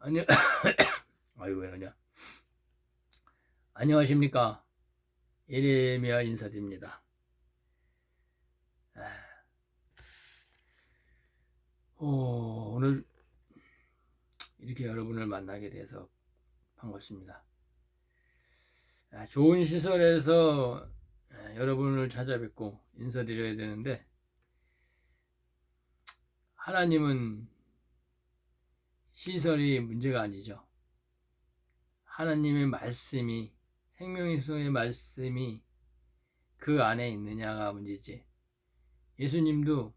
아니, 아이고, 왜 그러냐. 안녕하십니까. 예레미야 인사드립니다. 오늘 이렇게 여러분을 만나게 돼서 반갑습니다. 좋은 시설에서 여러분을 찾아뵙고 인사드려야 되는데, 하나님은 시설이 문제가 아니죠. 하나님의 말씀이, 생명의 소의 말씀이 그 안에 있느냐가 문제지. 예수님도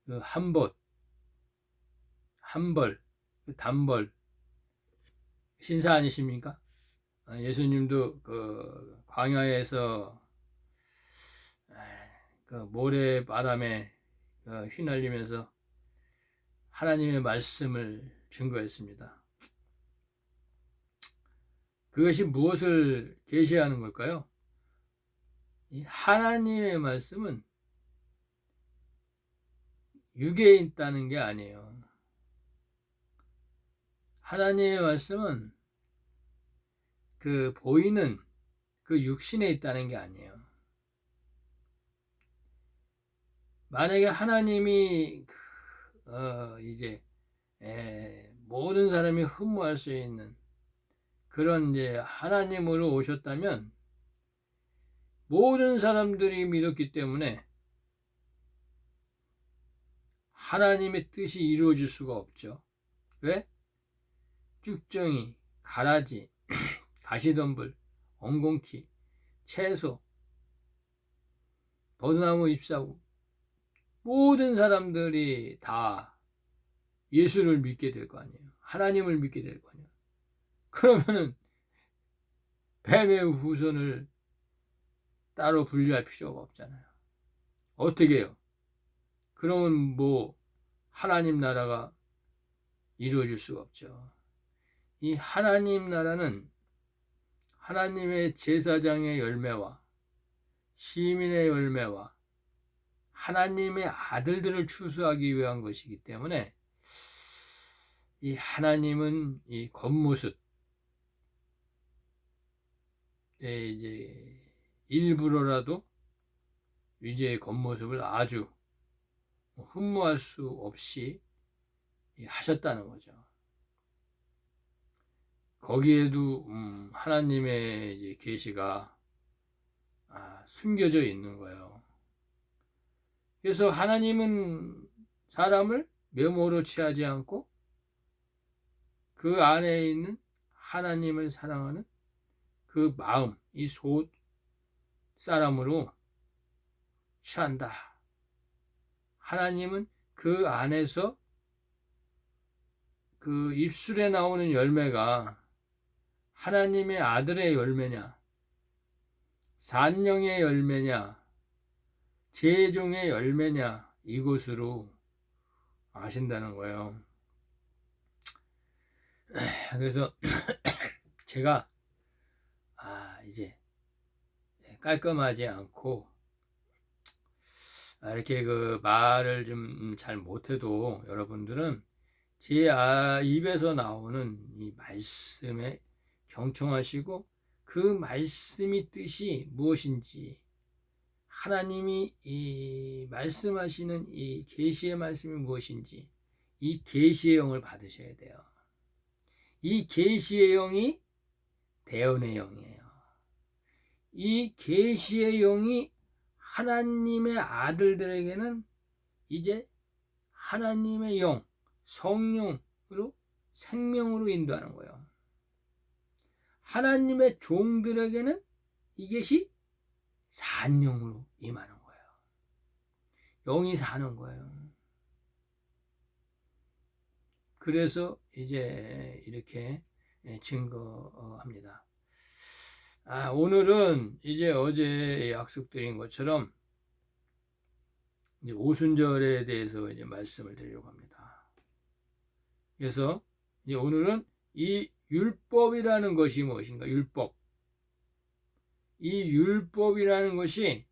그 한벌, 그 단벌 신사 아니십니까? 예수님도 그 광야에서 그 모래 바람에 휘날리면서 하나님의 말씀을 증거했습니다. 그것이 무엇을 계시하는 걸까요? 이 하나님의 말씀은 육에 있다는 게 아니에요. 하나님의 말씀은 그 보이는 그 육신에 있다는 게 아니에요. 만약에 하나님이 이제 모든 사람이 흠모할 수 있는 그런 이제 하나님으로 오셨다면 모든 사람들이 믿었기 때문에 하나님의 뜻이 이루어질 수가 없죠. 왜? 쭉정이, 가라지, 가시덤불, 엉겅퀴, 채소, 버드나무 잎사구 모든 사람들이 다 예수를 믿게 될 거 아니에요. 하나님을 믿게 될 거 아니에요. 그러면은 뱀의 후손을 따로 분리할 필요가 없잖아요. 어떻게 해요? 그러면 뭐 하나님 나라가 이루어질 수가 없죠. 이 하나님 나라는 하나님의 제사장의 열매와 시민의 열매와 하나님의 아들들을 추수하기 위한 것이기 때문에 이 하나님은 이 겉모습 이제 일부러라도 유죄의 겉모습을 아주 흠모할 수 없이 하셨다는 거죠. 거기에도 하나님의 이제 계시가 숨겨져 있는 거예요. 그래서 하나님은 사람을 메모로 취하지 않고 그 안에 있는 하나님을 사랑하는 그 마음, 이 소 사람으로 취한다. 하나님은 그 안에서 그 입술에 나오는 열매가 하나님의 아들의 열매냐, 산령의 열매냐, 제종의 열매냐, 이것으로 아신다는 거예요. 그래서 제가 이제 깔끔하지 않고 이렇게 그 말을 좀 잘 못해도 여러분들은 제 입에서 나오는 이 말씀에 경청하시고 그 말씀이 뜻이 무엇인지 하나님이 이 말씀하시는 이 계시의 말씀이 무엇인지 이 계시의 영을 받으셔야 돼요. 이 계시의 영이 대언의 영이에요. 이 계시의 영이 하나님의 아들들에게는 이제 하나님의 영, 성령으로 생명으로 인도하는 거예요. 하나님의 종들에게는 이것이 산영으로 임하는 거예요. 영이 사는 거예요. 그래서 이제 이렇게 증거합니다. 오늘은 이제 어제 약속드린 것처럼 이제 오순절에 대해서 이제 말씀을 드리려고 합니다. 그래서 이제 오늘은 이 율법이라는 것이 무엇인가? 율법. 이 율법이라는 것이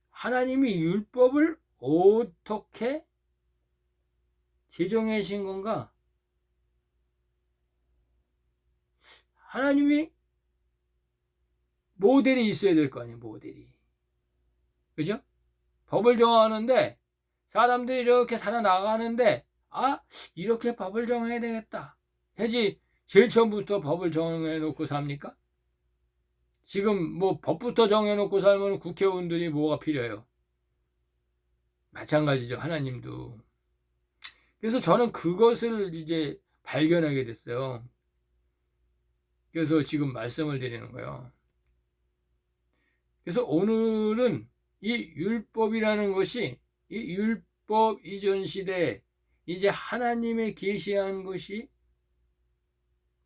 하나님이 율법을 어떻게 제정하신 건가? 하나님이 모델이 있어야 될 거 아니에요, 모델이. 그죠? 법을 정하는데 사람들이 이렇게 살아나가는데 이렇게 법을 정해야 되겠다 해지 제일 처음부터 법을 정해놓고 삽니까? 지금 뭐 법부터 정해놓고 살면 국회의원들이 뭐가 필요해요? 마찬가지죠, 하나님도. 그래서 저는 그것을 이제 발견하게 됐어요. 그래서 지금 말씀을 드리는 거예요. 그래서 오늘은 이 율법이라는 것이 이 율법 이전 시대에 이제 하나님의 계시한 것이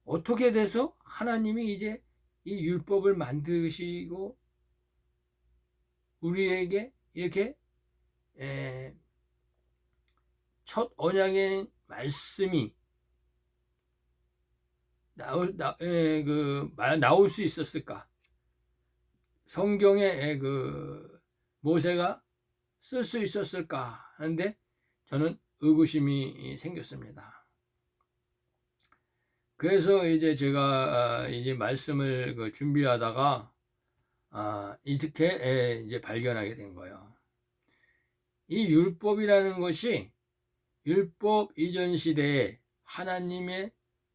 어떻게 돼서 하나님이 이제 이 율법을 만드시고 우리에게 이렇게 첫 언약의 말씀이 나올 수 있었을까? 성경에 모세가 쓸 수 있었을까 하는데 저는 의구심이 생겼습니다. 그래서 이제 제가 이제 말씀을 준비하다가 이렇게 이제 발견하게 된 거예요. 이 율법이라는 것이 율법 이전 시대에 하나님의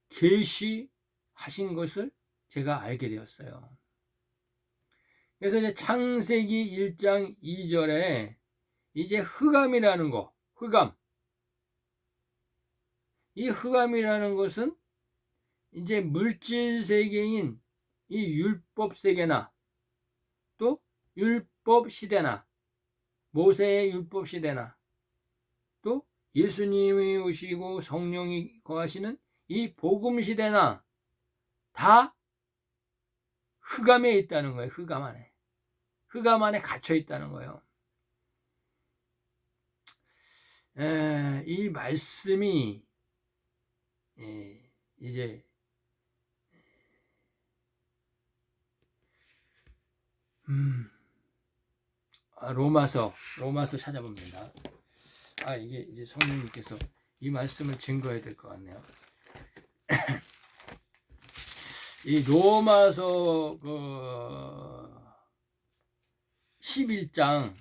계시하신 것을 제가 알게 되었어요. 그래서 이제 창세기 1장 2절에 이제 흑암이라는 거, 흑암. 이 흑암이라는 것은 이제 물질 세계인 이 율법 세계나 또 율법 시대나 모세의 율법 시대나 또 예수님이 오시고 성령이 거하시는 이 복음 시대나 다 흑암에 있다는 거예요. 흑암 안에. 흑암 안에 갇혀 있다는 거예요. 이 말씀이 이제 로마서 찾아봅니다. 이게 이제 성령님께서 이 말씀을 증거해야 될 것 같네요. 이 로마서 11장,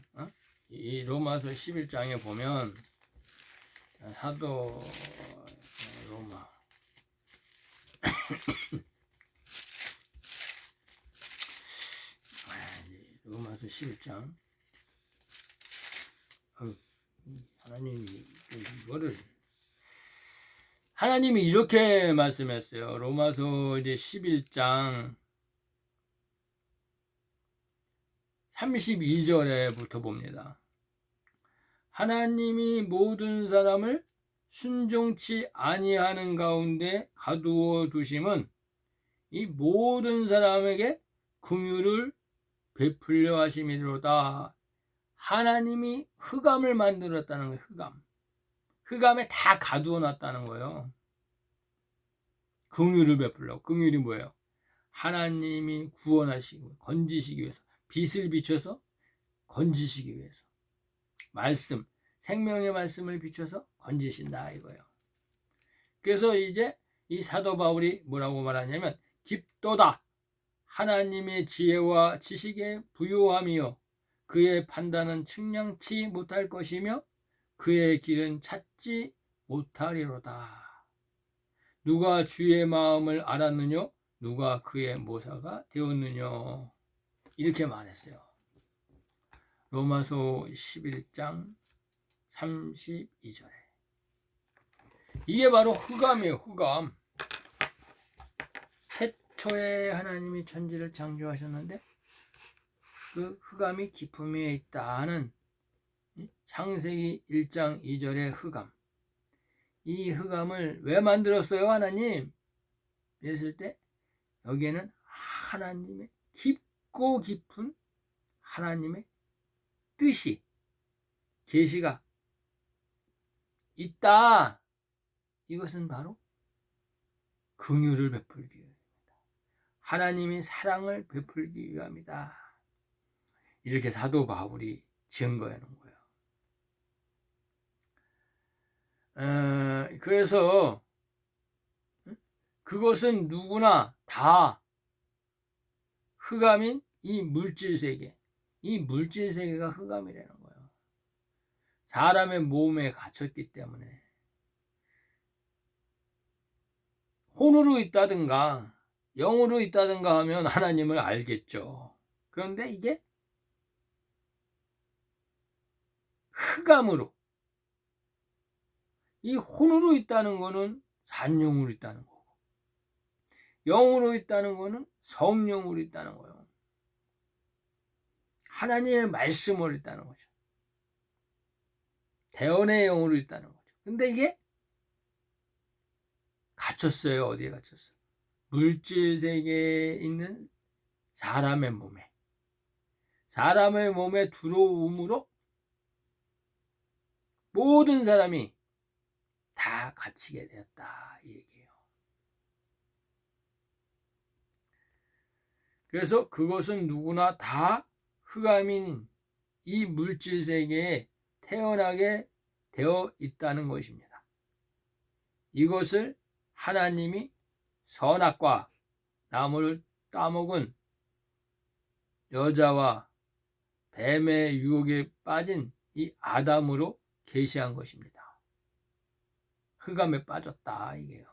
이 로마서 11장에 보면 사도 로마 로마서 11장 하나님이 이렇게 말씀했어요. 로마서 이제 11장 32절에부터 봅니다. 하나님이 모든 사람을 순종치 아니하는 가운데 가두어 두심은 이 모든 사람에게 긍휼을 베풀려 하심이로다. 하나님이 흑암을 만들었다는 거예요. 흑암에 다 가두어 놨다는 거예요. 긍휼을 베풀려고. 긍휼이 뭐예요? 하나님이 구원하시고 건지시기 위해서, 빛을 비춰서 건지시기 위해서, 말씀, 생명의 말씀을 비춰서 건지신다 이거예요. 그래서 이제 이 사도 바울이 뭐라고 말하냐면 깊도다 하나님의 지혜와 지식에 부요함이요 그의 판단은 측량치 못할 것이며 그의 길은 찾지 못하리로다. 누가 주의 마음을 알았느냐? 누가 그의 모사가 되었느냐? 이렇게 말했어요. 로마서 11장 32절에. 이게 바로 흑암이에요. 흑암. 태초에 하나님이 천지를 창조하셨는데 그 흑암이 깊음에 있다는 창세기 1장 2절의 흑암. 이 흑암을 왜 만들었어요, 하나님? 이랬을 때 여기에는 하나님의 깊고 깊은 하나님의 뜻이, 계시가 있다. 이것은 바로 긍휼을 베풀기 위함이다. 하나님이 사랑을 베풀기 위함이다. 이렇게 사도 바울이 증거해 놓은 거예요. 그래서 그것은 누구나 다 흑암인 이 물질세계, 이 물질세계가 흑암이라는 거예요. 사람의 몸에 갇혔기 때문에 혼으로 있다든가 영으로 있다든가 하면 하나님을 알겠죠. 그런데 이게 흑암으로, 이 혼으로 있다는 거는 산영으로 있다는 거고, 영으로 있다는 거는 성령으로 있다는 거예요. 하나님의 말씀으로 있다는 거죠. 대언의 영으로 있다는 거죠. 근데 이게 갇혔어요. 어디에 갇혔어요? 물질 세계에 있는 사람의 몸에 들어옴으로 모든 사람이 다 갇히게 되었다, 이 얘기예요. 그래서 그것은 누구나 다 흑암인 이 물질 세계에 태어나게 되어 있다는 것입니다. 이것을 하나님이 선악과 나무를 따먹은 여자와 뱀의 유혹에 빠진 이 아담으로 계시한 것입니다. 흑암에 빠졌다, 이게요.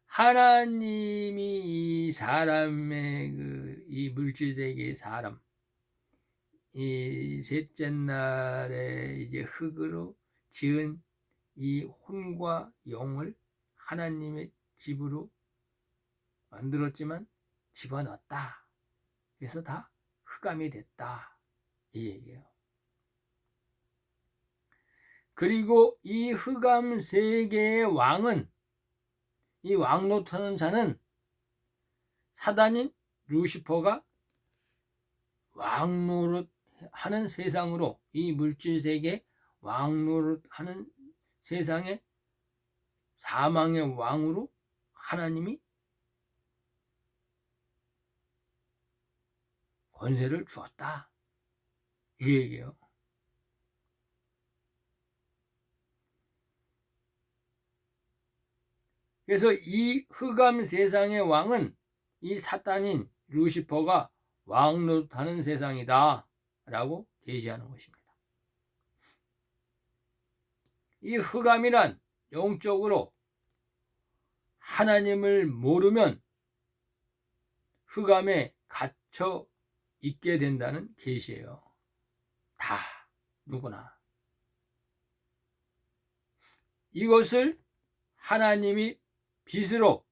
하나님이 이 사람의 이 물질 세계의 사람, 이 셋째 날에 이제 흙으로 지은 이 혼과 영을 하나님의 집으로 만들었지만 집어넣었다. 그래서 다 흑암이 됐다, 이 얘기예요. 그리고 이 흑암 세계의 왕은, 이 왕노릇하는 자는 사단인 루시퍼가 왕노릇하는 세상으로, 이 물질 세계 왕노릇하는 세상의 사망의 왕으로 하나님이 권세를 주었다, 이 얘기예요. 그래서 이 흑암 세상의 왕은 이 사탄인 루시퍼가 왕노릇하는 세상이다 라고 계시하는 것입니다. 이 흑암이란 영적으로 하나님을 모르면 흑암에 갇혀 있게 된다는 계시예요. 다, 누구나. 이것을 하나님이 빛으로,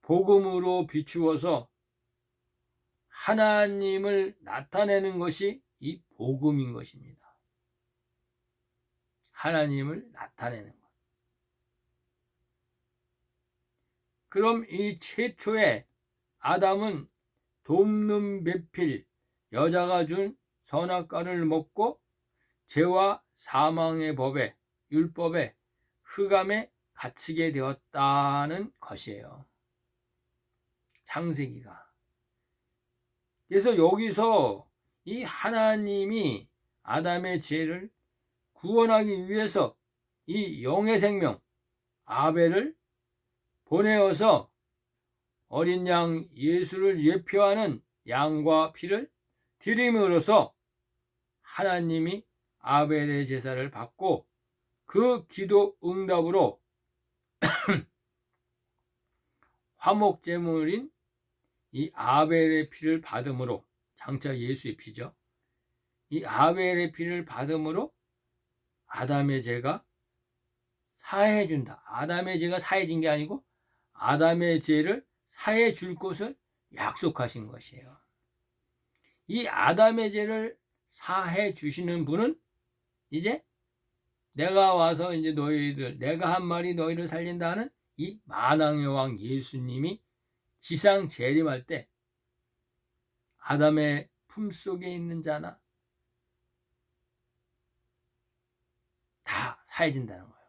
복음으로 비추어서 하나님을 나타내는 것이 이 복음인 것입니다. 하나님을 나타내는 것. 그럼 이 최초의 아담은 돕는 배필 여자가 준 선악과를 먹고 죄와 사망의 법에, 율법에, 흑암에 갇히게 되었다는 것이에요. 창세기가. 그래서 여기서 이 하나님이 아담의 죄를 구원하기 위해서 이 영의 생명 아벨을 보내어서 어린 양 예수를 예표하는 양과 피를 드림으로써 하나님이 아벨의 제사를 받고 그 기도 응답으로 화목제물인 이 아벨의 피를 받음으로, 장차 예수의 피죠. 이 아벨의 피를 받음으로 아담의 죄가 사해준다. 아담의 죄가 사해진 게 아니고 아담의 죄를 사해 줄 것을 약속하신 것이에요. 이 아담의 죄를 사해 주시는 분은 이제 내가 와서 이제 내가 한 말이 너희를 살린다 하는 이 만왕의 왕 예수님이 지상 재림할 때 아담의 품속에 있는 자나 다 사해진다는 거예요.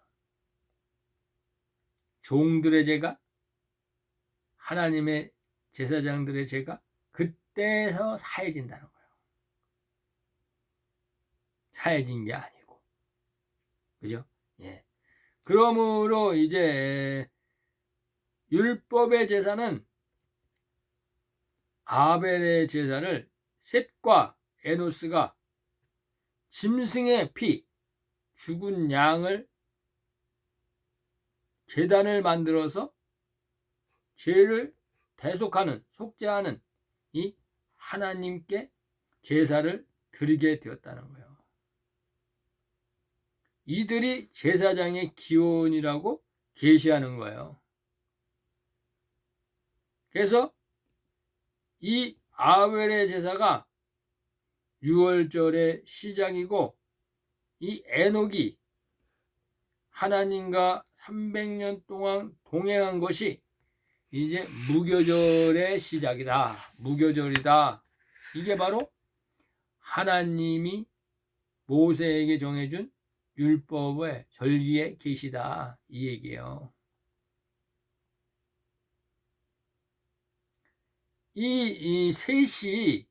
종들의 죄가, 하나님의 제사장들의 죄가 그때서 사해진다는 거예요. 사해진 게 아니고, 그죠? 예. 그러므로 이제 율법의 제사는 아벨의 제사를 셋과 에노스가 짐승의 피, 죽은 양을 제단을 만들어서 죄를 대속하는, 속죄하는 이 하나님께 제사를 드리게 되었다는 거예요. 이들이 제사장의 기원이라고 계시하는 거예요. 그래서 이 아벨의 제사가 6월절의 시작이고, 이 에녹이 하나님과 300년 동안 동행한 것이 이제 무교절의 시작이다. 무교절이다. 이게 바로 하나님이 모세에게 정해준 율법의 절기의 계시다. 이 얘기예요. 이 셋이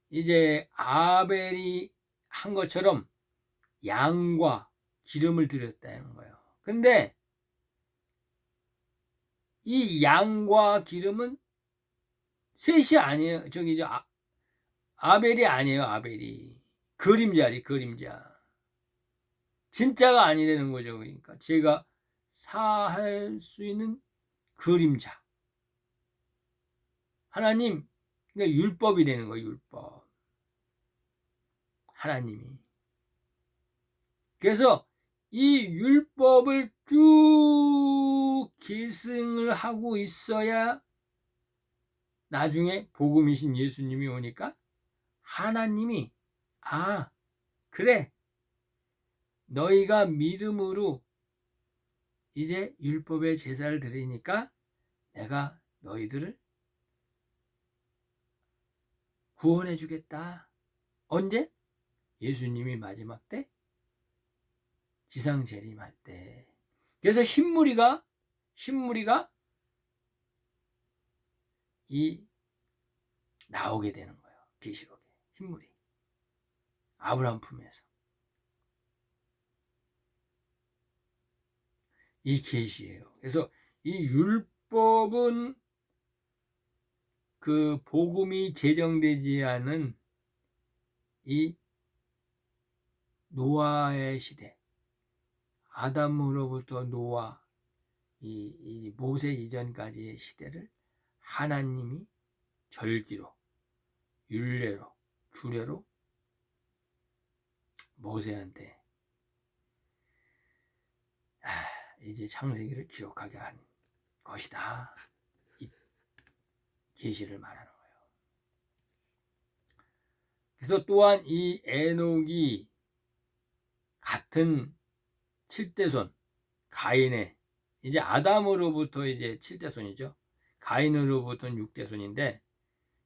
이제 아벨이 한 것처럼 양과 기름을 드렸다는 거예요. 근데 이 양과 기름은 셋이 아니에요. 저기 아벨이 아니에요. 아벨이 그림자리, 그림자. 진짜가 아니라는 거죠. 그러니까 제가 사할 수 있는 그림자. 하나님, 그러니까 율법이 되는 거예요. 율법. 하나님이. 그래서 이 율법을 쭉 계승을 하고 있어야 나중에 복음이신 예수님이 오니까 하나님이 그래, 너희가 믿음으로 이제 율법의 제사를 드리니까 내가 너희들을 구원해 주겠다. 언제? 예수님이 마지막 때 지상 재림할 때. 그래서 흰무리가 나오게 되는 거예요. 계시록에 흰무리. 아브라함 품에서. 이 계시예요. 그래서 이 율법은 그 복음이 제정되지 않은 이 노아의 시대, 아담으로부터 노아, 이 모세 이전까지의 시대를 하나님이 절기로, 율례로, 규례로 모세한테 이제 창세기를 기록하게 한 것이다. 이 계시를 말하는 거예요. 그래서 또한 이 에녹이 같은 7대손 가인의, 이제 아담으로부터 이제 7대손이죠. 가인으로부터는 6대손인데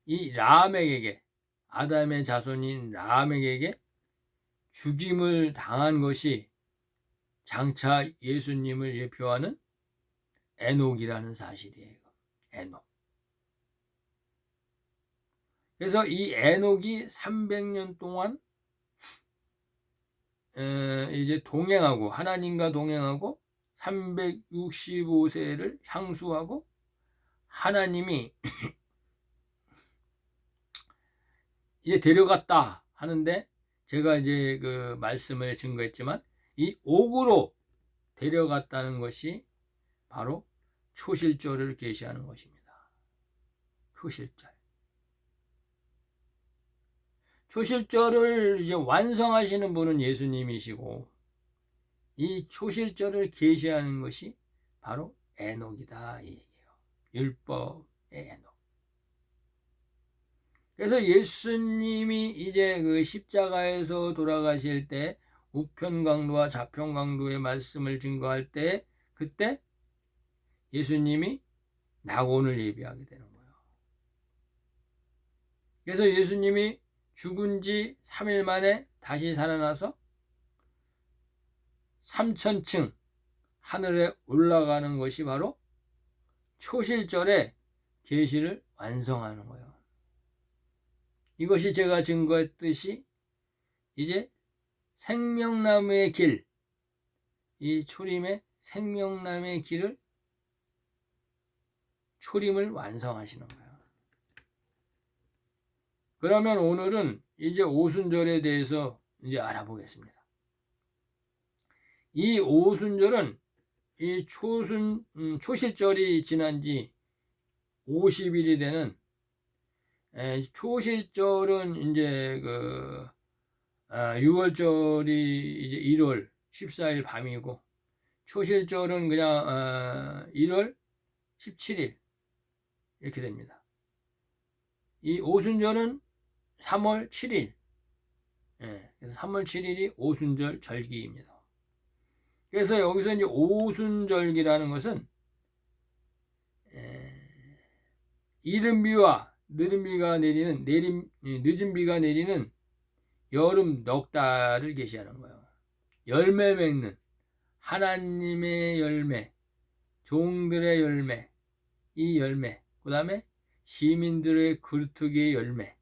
이 라멕에게, 아담의 자손인 라멕에게 죽임을 당한 것이 장차 예수님을 예표하는 에녹이라는 사실이에요. 에녹. 그래서 이 에녹이 300년 동안 이제 동행하고, 하나님과 동행하고 365세를 향수하고 하나님이 이제 데려갔다 하는데, 제가 이제 그 말씀을 증거했지만 이 옥으로 데려갔다는 것이 바로 초실절을 계시하는 것입니다. 초실절. 초실절을 이제 완성하시는 분은 예수님이시고, 이 초실절을 계시하는 것이 바로 에녹이다, 이 얘기예요. 율법의 에녹. 그래서 예수님이 이제 그 십자가에서 돌아가실 때 우편강도와 좌편강도의 말씀을 증거할 때, 그때 예수님이 낙원을 예비하게 되는 거예요. 그래서 예수님이 죽은 지 3일 만에 다시 살아나서 3000층 하늘에 올라가는 것이 바로 초실절의 계시를 완성하는 거예요. 이것이 제가 증거했듯이 이제 생명나무의 길, 이 초림의 생명남의 길을 초림을 완성하시는 거예요. 그러면 오늘은 이제 오순절에 대해서 이제 알아보겠습니다. 이 오순절은 이 초실절이 지난 지 50일이 되는 초실절은 이제 6월절이 이제 1월 14일 밤이고, 초실절은 그냥 1월 17일 이렇게 됩니다. 이 오순절은 3월 7일. 그래서 3월 7일이 오순절 절기입니다. 그래서 여기서 이제 오순절기라는 것은 이른 비와 늦은 비가 내리는 늦은 비가 내리는 여름 넉 달을 계시하는 거예요. 열매 맺는 하나님의 열매, 종들의 열매, 이 열매, 그 다음에 시민들의 그루터기의 열매,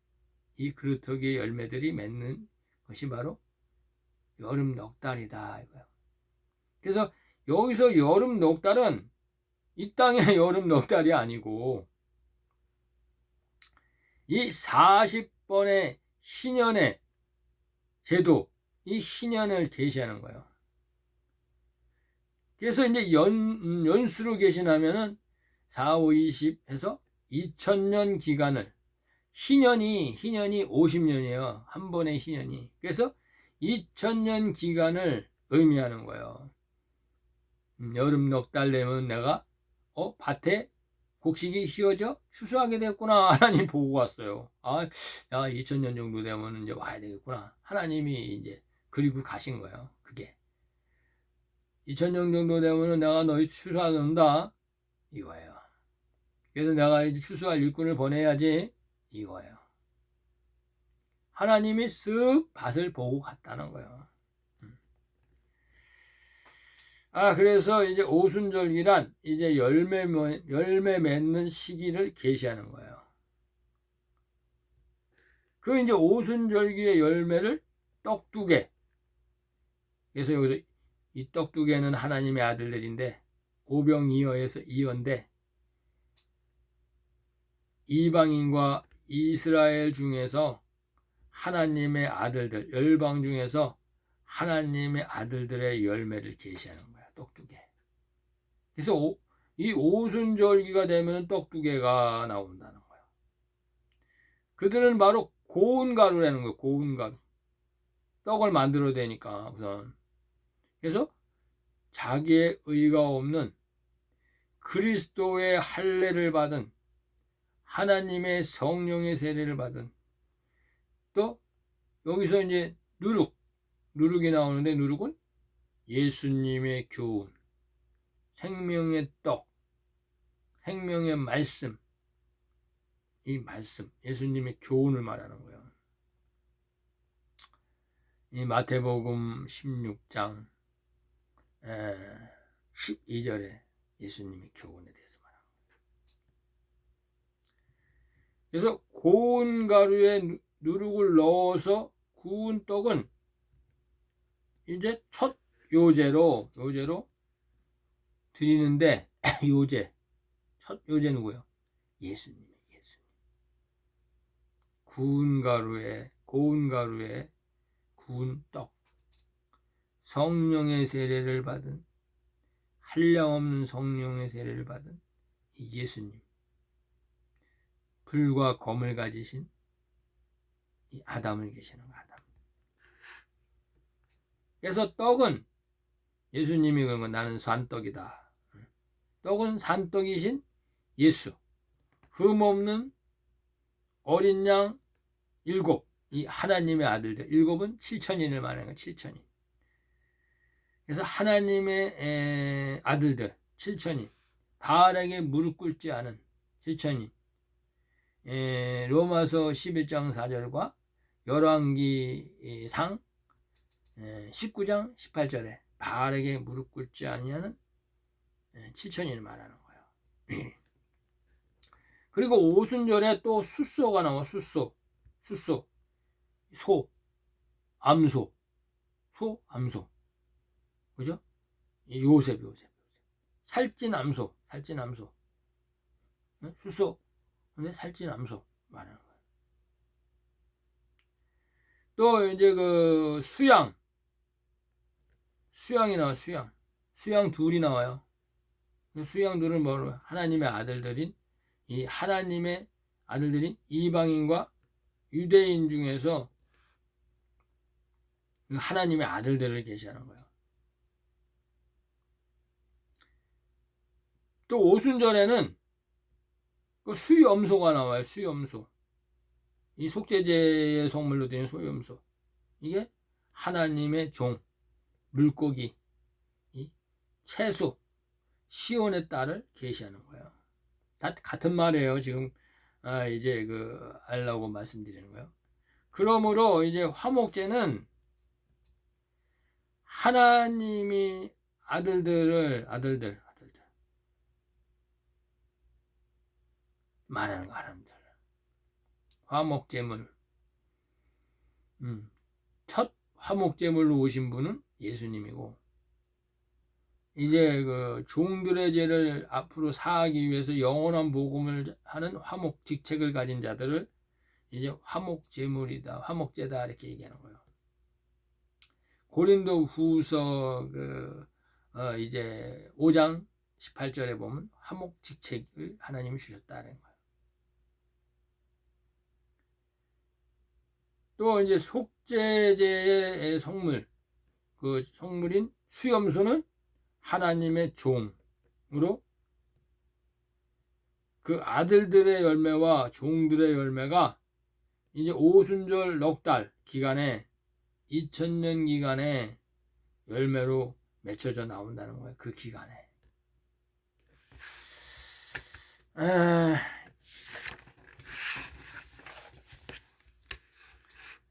이 그루터기의 열매들이 맺는 것이 바로 여름 넉 달이다 이거예요. 그래서 여기서 여름 넉 달은 이 땅의 여름 넉 달이 아니고 이 40번의 신년의 제도, 이 신년을 계시하는 거예요. 그래서 이제 연수로 계시나면은 4, 5, 20 해서 2000년 기간을, 희년이 50년이에요. 한 번의 희년이. 그래서 2000년 기간을 의미하는 거예요. 여름 넉 달 되면 내가 밭에 곡식이 휘어져 추수하게 됐구나. 하나님 보고 왔어요. 2000년 정도 되면 이제 와야 되겠구나. 하나님이 이제 그리고 가신 거예요. 그게 2000년 정도 되면 내가 너희 추수한다 이거예요. 그래서 내가 이제 추수할 일꾼을 보내야지 이거예요. 하나님이 쓱 밭을 보고 갔다는 거예요. 그래서 이제 오순절기란 이제 열매 맺는 시기를 계시하는 거예요. 그 이제 오순절기의 열매를 떡 2개. 그래서 여기서 이 떡 2개는 하나님의 아들들인데, 오병이어에서 이어인데, 이방인과 이스라엘 중에서 하나님의 아들들, 열방 중에서 하나님의 아들들의 열매를 계시하는 거야. 떡 2개. 그래서 이 오순절기가 되면 떡 2개가 나온다는 거예요. 그들은 바로 고운 가루라는 거예요. 고운 가루. 떡을 만들어내니까 우선. 그래서 자기의 의가 없는 그리스도의 할례를 받은, 하나님의 성령의 세례를 받은, 또 여기서 이제 누룩이 나오는데, 누룩은 예수님의 교훈, 생명의 떡, 생명의 말씀, 이 말씀, 예수님의 교훈을 말하는 거예요. 이 마태복음 16장 12절에 예수님의 교훈에 대해서 말합니다. 그래서 고운 가루에 누룩을 넣어서 구운 떡은 이제 첫 요제로 드리는데, 첫 요제 누구요? 예수님. 고운 가루에 구운 떡, 성령의 세례를 받은, 한량없는 성령의 세례를 받은 이 예수님, 불과 검을 가지신 이 아담을 계시는 아담. 그래서 떡은 예수님이 그런 거, 나는 산떡이다. 떡은 산떡이신 예수, 흠없는 어린 양 7, 이 하나님의 아들들 7은 7천인을 말하는 거예요. 7천인. 그래서 하나님의 아들들 7천인, 바알에게 무릎 꿇지 않은 7천인, 로마서 11장 4절과 열왕기상 19장 18절에 바알에게 무릎 꿇지 아니하는 7천인을 말하는 거예요. 그리고 오순절에 또 숫소가 나와. 숫소, 암소, 그죠? 요셉. 살찐암소. 수소. 근데 살찐암소 말하는 거예요. 또 이제 그 수양이 나와. 수양 둘이 나와요. 수양 둘은 뭐로? 하나님의 아들들인 이방인과 유대인 중에서 하나님의 아들들을 계시하는 거예요. 또 오순절에는 그 수염소가 나와요. 수염소. 이 속죄제의 성물로 되는 수염소. 이게 하나님의 종, 물고기, 이 채소, 시온의 딸을 계시하는 거예요. 다 같은 말이에요. 지금 이제 알라고 말씀드리는 거예요. 그러므로 이제 화목제는 하나님이 아들들 말하는 거 하나님들. 화목제물. 첫 화목제물로 오신 분은 예수님이고, 이제 그 종들의 죄를 앞으로 사하기 위해서 영원한 복음을 하는 화목 직책을 가진 자들을 이제 화목제물이다, 화목제다 이렇게 얘기하는 거예요. 고린도 후서 이제 5장 18절에 보면 화목 직책을 하나님이 주셨다는 거예요. 또 이제 속죄제의 성물, 그 성물인 수염소는 하나님의 종으로 그 아들들의 열매와 종들의 열매가 이제 오순절 넉 달 기간에 2000년 기간에 열매로 맺혀져 나온다는 거예요. 그 기간에.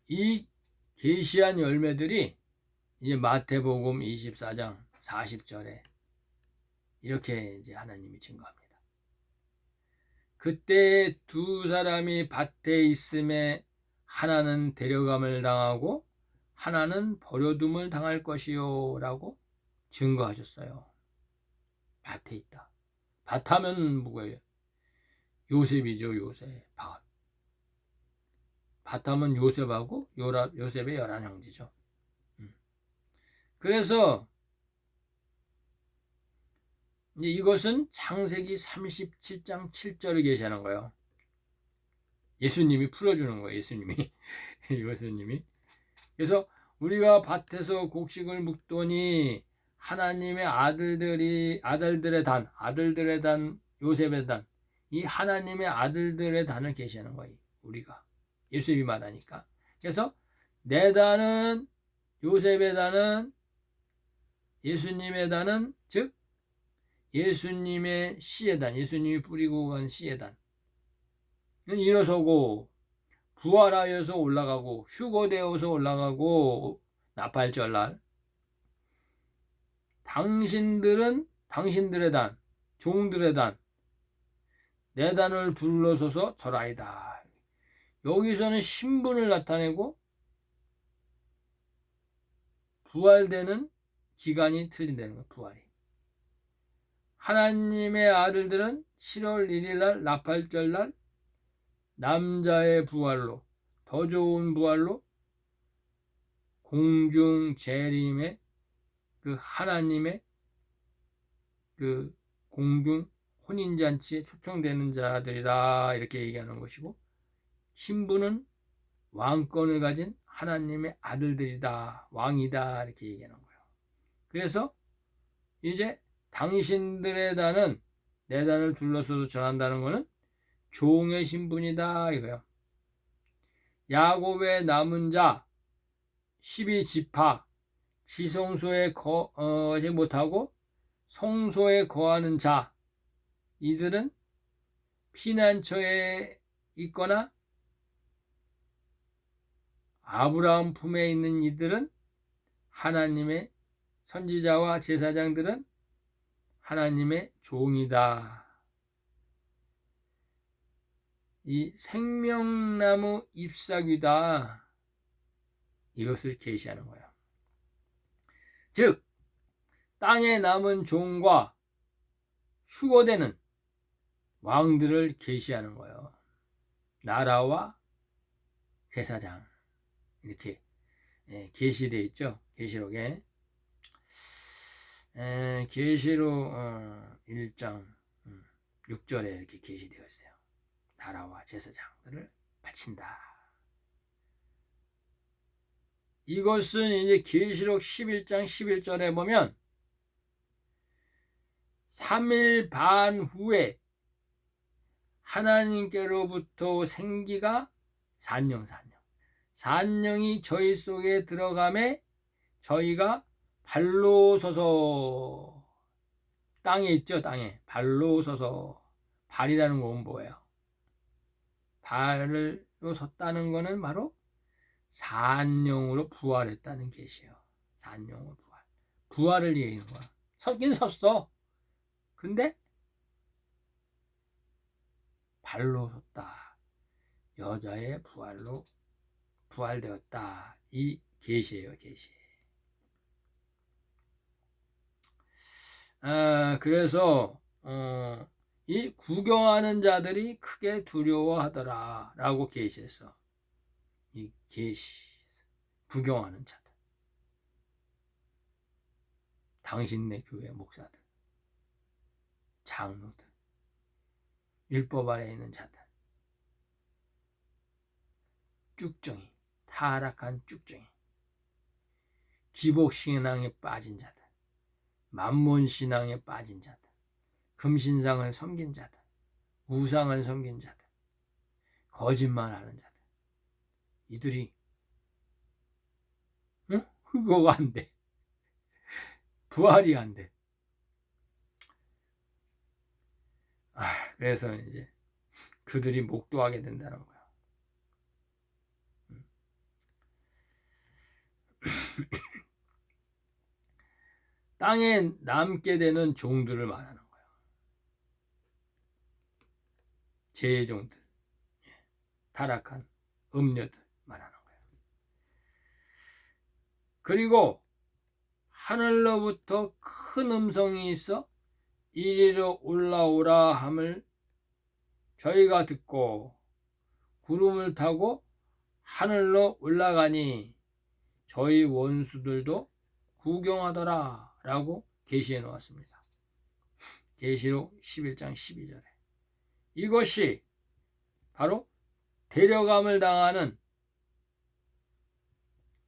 이 계시한 열매들이 이제 마태복음 24장 40절에 이렇게 이제 하나님이 증거합니다. 그때 두 사람이 밭에 있음에 하나는 데려감을 당하고 하나는 버려둠을 당할 것이요 라고 증거하셨어요. 밭에 있다. 밭하면 뭐예요? 요셉이죠. 요셉. 밭하면 요셉하고 요셉의 11형제죠. 그래서 이제 이것은 창세기 37장 7절을 계시하는 거예요. 예수님이 풀어주는 거예요. 예수님이. 그래서 우리가 밭에서 곡식을 묵더니 하나님의 아들들의 단, 요셉의 단, 이 하나님의 아들들의 단을 계시하는 거예요. 우리가. 예수님이 말하니까. 그래서 내 단은, 요셉의 단은, 예수님의 단은, 즉 예수님의 씨의 단, 예수님이 뿌리고 간 씨의 단은 일어서고 부활하여서 올라가고 휴거되어서 올라가고 나팔절날 당신들의 단, 종들의 단, 내 단을 둘러서서 절하이다. 여기서는 신분을 나타내고 부활되는 기간이 틀린다는 거예요. 부활이. 하나님의 아들들은 7월 1일날 나팔절날 남자의 부활로, 더 좋은 부활로 공중 재림의 그 하나님의 그 공중 혼인잔치에 초청되는 자들이다 이렇게 얘기하는 것이고, 신부는 왕권을 가진 하나님의 아들들이다, 왕이다 이렇게 얘기하는 거예요. 그래서 이제 당신들의 단은 내 단을 둘러서도 전한다는 것은 종의 신분이다 이거예요. 야곱의 남은 자 12지파 지성소에 거하지 못하고 성소에 거하는 자, 이들은 피난처에 있거나 아브라함 품에 있는 이들은 하나님의 선지자와 제사장들은 하나님의 종이다. 이 생명나무 잎사귀다. 이것을 계시하는 거예요. 즉 땅에 남은 종과 휴거되는 왕들을 계시하는 거예요. 나라와 제사장 이렇게 계시되어 있죠. 계시록에 계시록 1장 6절에 이렇게 계시되어 있어요. 나라와 제사장들을 바친다. 이것은 이제 계시록 11장 11절에 보면 3일 반 후에 하나님께로부터 생기가 산령이 저희 속에 들어가매 저희가 발로 서서 땅에 있죠. 땅에 발로 서서 발이라는 건 뭐예요? 발로 섰다는 것은 바로 산령으로 부활했다는 계시예요. 산령으로 부활을 얘기하는 거야. 서긴 섰어. 근데 발로 섰다. 여자의 부활로 부활되었다. 이 계시예요. 계시. 그래서 이 구경하는 자들이 크게 두려워하더라 라고 계시했어. 이 계시 구경하는 자들, 당신네 교회 목사들, 장로들, 율법 아래 있는 자들, 쭉정이, 타락한 쭉정이, 기복신앙에 빠진 자들, 만몬신앙에 빠진 자들, 금신상을 섬긴 자들, 우상을 섬긴 자들, 거짓말하는 자들, 이들이 흑거가 안 돼. 부활이 안 돼. 그래서 이제 그들이 목도하게 된다는 거야. 땅에 남게 되는 종들을 말하는 거야. 죄의 종들, 타락한 음녀들 말하는 거야. 그리고 하늘로부터 큰 음성이 있어 이리로 올라오라 함을 저희가 듣고 구름을 타고 하늘로 올라가니 저희 원수들도 구경하더라 라고 계시해 놓았습니다. 계시록 11장 12절에 이것이 바로 데려감을 당하는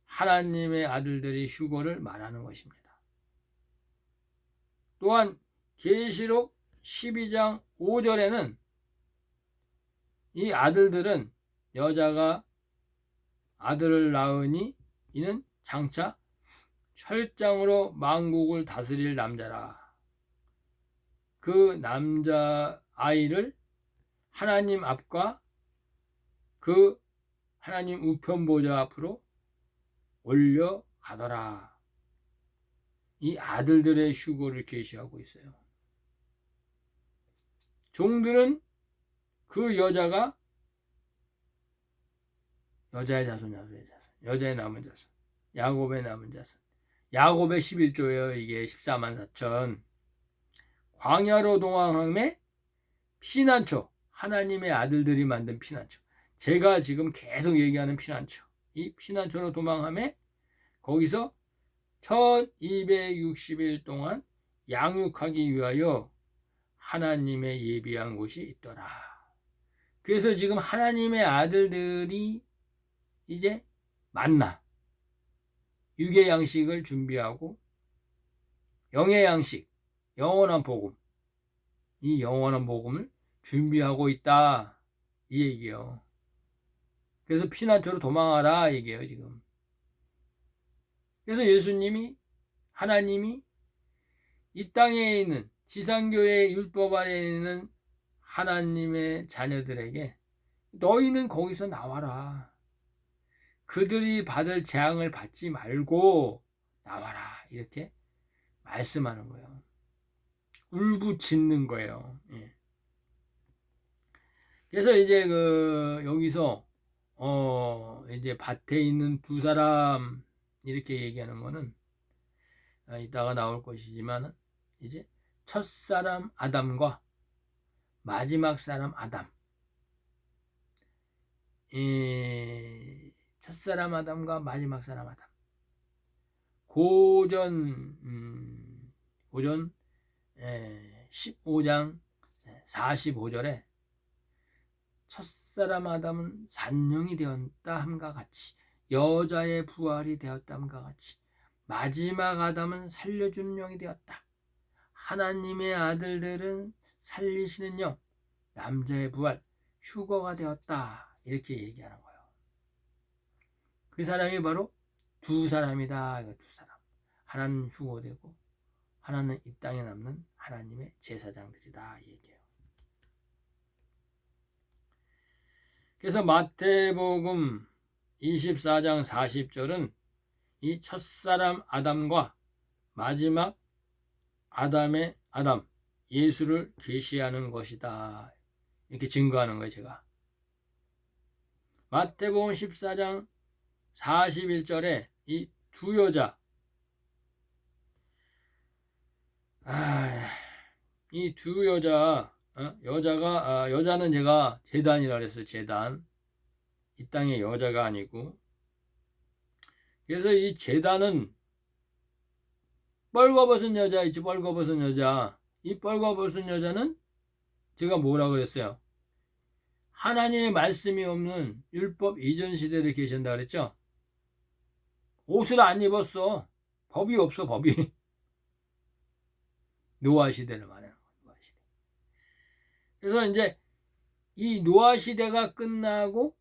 하나님의 아들들이 휴거를 말하는 것입니다. 또한 계시록 12장 5절에는 이 아들들은 여자가 아들을 낳으니 이는 장차 철장으로 만국을 다스릴 남자라. 그 남자 아이를 하나님 앞과 그 하나님 우편 보좌 앞으로 올려가더라. 이 아들들의 휴거를 계시하고 있어요. 종들은 그 여자가 여자의 자손, 여자의 남은 자손, 야곱의 남은 자손, 야곱의 11조예요. 이게 14만 4천. 광야로 동행함에 피난처, 하나님의 아들들이 만든 피난처. 제가 지금 계속 얘기하는 피난처. 이 피난처로 도망함에 거기서 1260일 동안 양육하기 위하여 하나님의 예비한 곳이 있더라. 그래서 지금 하나님의 아들들이 이제 만나 육의 양식을 준비하고 영의 양식, 영원한 복음, 이 영원한 복음을 준비하고 있다 이 얘기예요. 그래서 피난처로 도망하라 얘기예요 지금. 그래서 예수님이 하나님이 이 땅에 있는 지상교회의 율법 아래에 있는 하나님의 자녀들에게 너희는 거기서 나와라. 그들이 받을 재앙을 받지 말고 나와라. 이렇게 말씀하는 거예요. 울부짖는 거예요. 예. 그래서 이제 여기서 이제 밭에 있는 두 사람 이렇게 얘기하는 거는 이따가 나올 것이지만 이제 첫사람 아담과 마지막 사람 아담, 첫사람 아담과 마지막 사람 아담, 고전 15장 45절에 첫사람 아담은 산령이 되었다 함과 같이 여자의 부활이 되었다 함과 같이 마지막 아담은 살려주는 영이 되었다. 하나님의 아들들은 살리시는 영, 남자의 부활, 휴거가 되었다. 이렇게 얘기하는 거예요. 그 사람이 바로 두 사람이다. 이거 두 사람. 하나는 휴거되고 하나는 이 땅에 남는 하나님의 제사장들이다. 이 얘기예요. 그래서 마태복음 24장 40절은 이 첫사람 아담과 마지막 아담의 아담, 예수를 계시하는 것이다. 이렇게 증거하는 거예요, 제가. 마태복음 14장 41절에 이 두 여자, 이 두 여자, 여자는 제가 제단이라 그랬어요, 제단. 이 땅의 여자가 아니고. 그래서 이 제단은 뻘거벗은 여자 있지, 뻘거벗은 여자. 이 뻘거벗은 여자는 제가 뭐라고 그랬어요? 하나님의 말씀이 없는 율법 이전 시대를 계신다 그랬죠? 옷을 안 입었어. 법이 없어, 법이. 노아 시대를 말하는 거예요, 노아 시대. 그래서 이제 이 노아 시대가 끝나고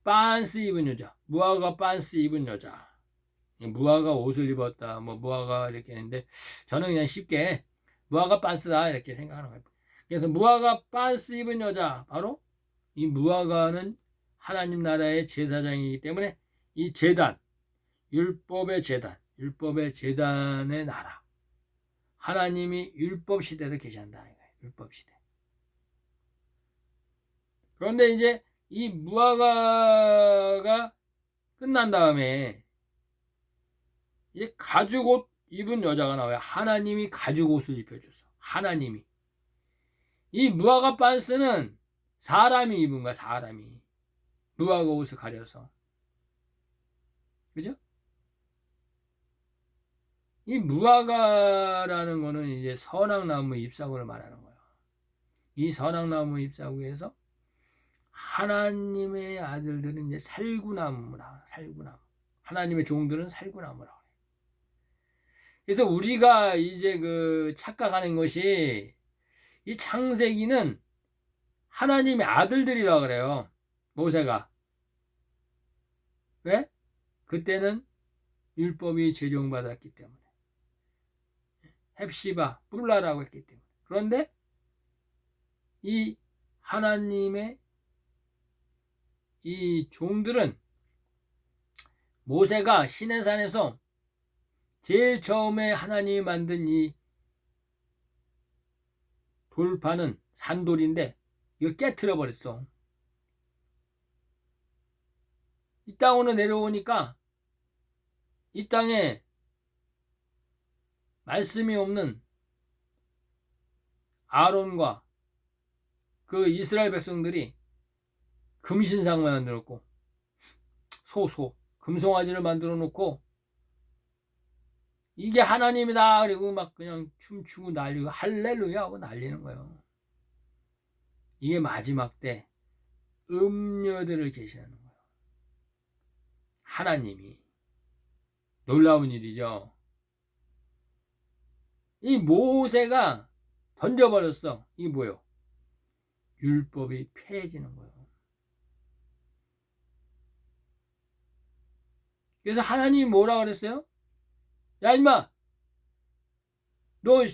빤스 입은 여자, 무화과 빤스 입은 여자. 무화과 옷을 입었다, 무화과 이렇게 했는데 저는 그냥 쉽게 무화과 빤스다 이렇게 생각하는 거예요. 그래서 무화과 빤스 입은 여자, 바로 이 무화과는 하나님 나라의 제사장이기 때문에 이 제단, 율법의 제단의 나라, 하나님이 율법 시대를 계시한다. 율법 시대. 그런데 이제 이 무화과가 끝난 다음에 이제 가죽옷 입은 여자가 나와요. 하나님이 가죽옷을 입혀줬어. 하나님이. 이 무화과 빤스는 사람이 입은 거야, 사람이. 무화과 옷을 가려서. 그죠? 이 무화과라는 거는 이제 선악나무 잎사구를 말하는 거예요. 이 선악나무 잎사구에서 하나님의 아들들은 이제 살구나무라, 살구나무. 하나님의 종들은 살구나무라. 그래서 우리가 이제 착각하는 것이 이 창세기는 하나님의 아들들이라 그래요. 모세가. 왜? 그때는 율법이 제정받았기 때문에. 헵시바, 뿔라라고 했기 때문에. 그런데 이 하나님의 이 종들은 모세가 시내산에서 제일 처음에 하나님이 만든 이 돌판은 산돌인데 이걸 깨트려 버렸어. 이 땅으로 내려오니까 이 땅에 말씀이 없는 아론과 그 이스라엘 백성들이 금신상만 만들었고 금송아지를 만들어 놓고 이게 하나님이다 그리고 막 그냥 춤추고 난리고 할렐루야 하고 난리는 거예요. 이게 마지막 때 음녀들을 계시하는 거예요. 하나님이. 놀라운 일이죠. 이 모세가 던져버렸어. 이게 뭐예요? 율법이 폐해지는 거예요. 그래서 하나님이 뭐라 그랬어요? 야 임마, 너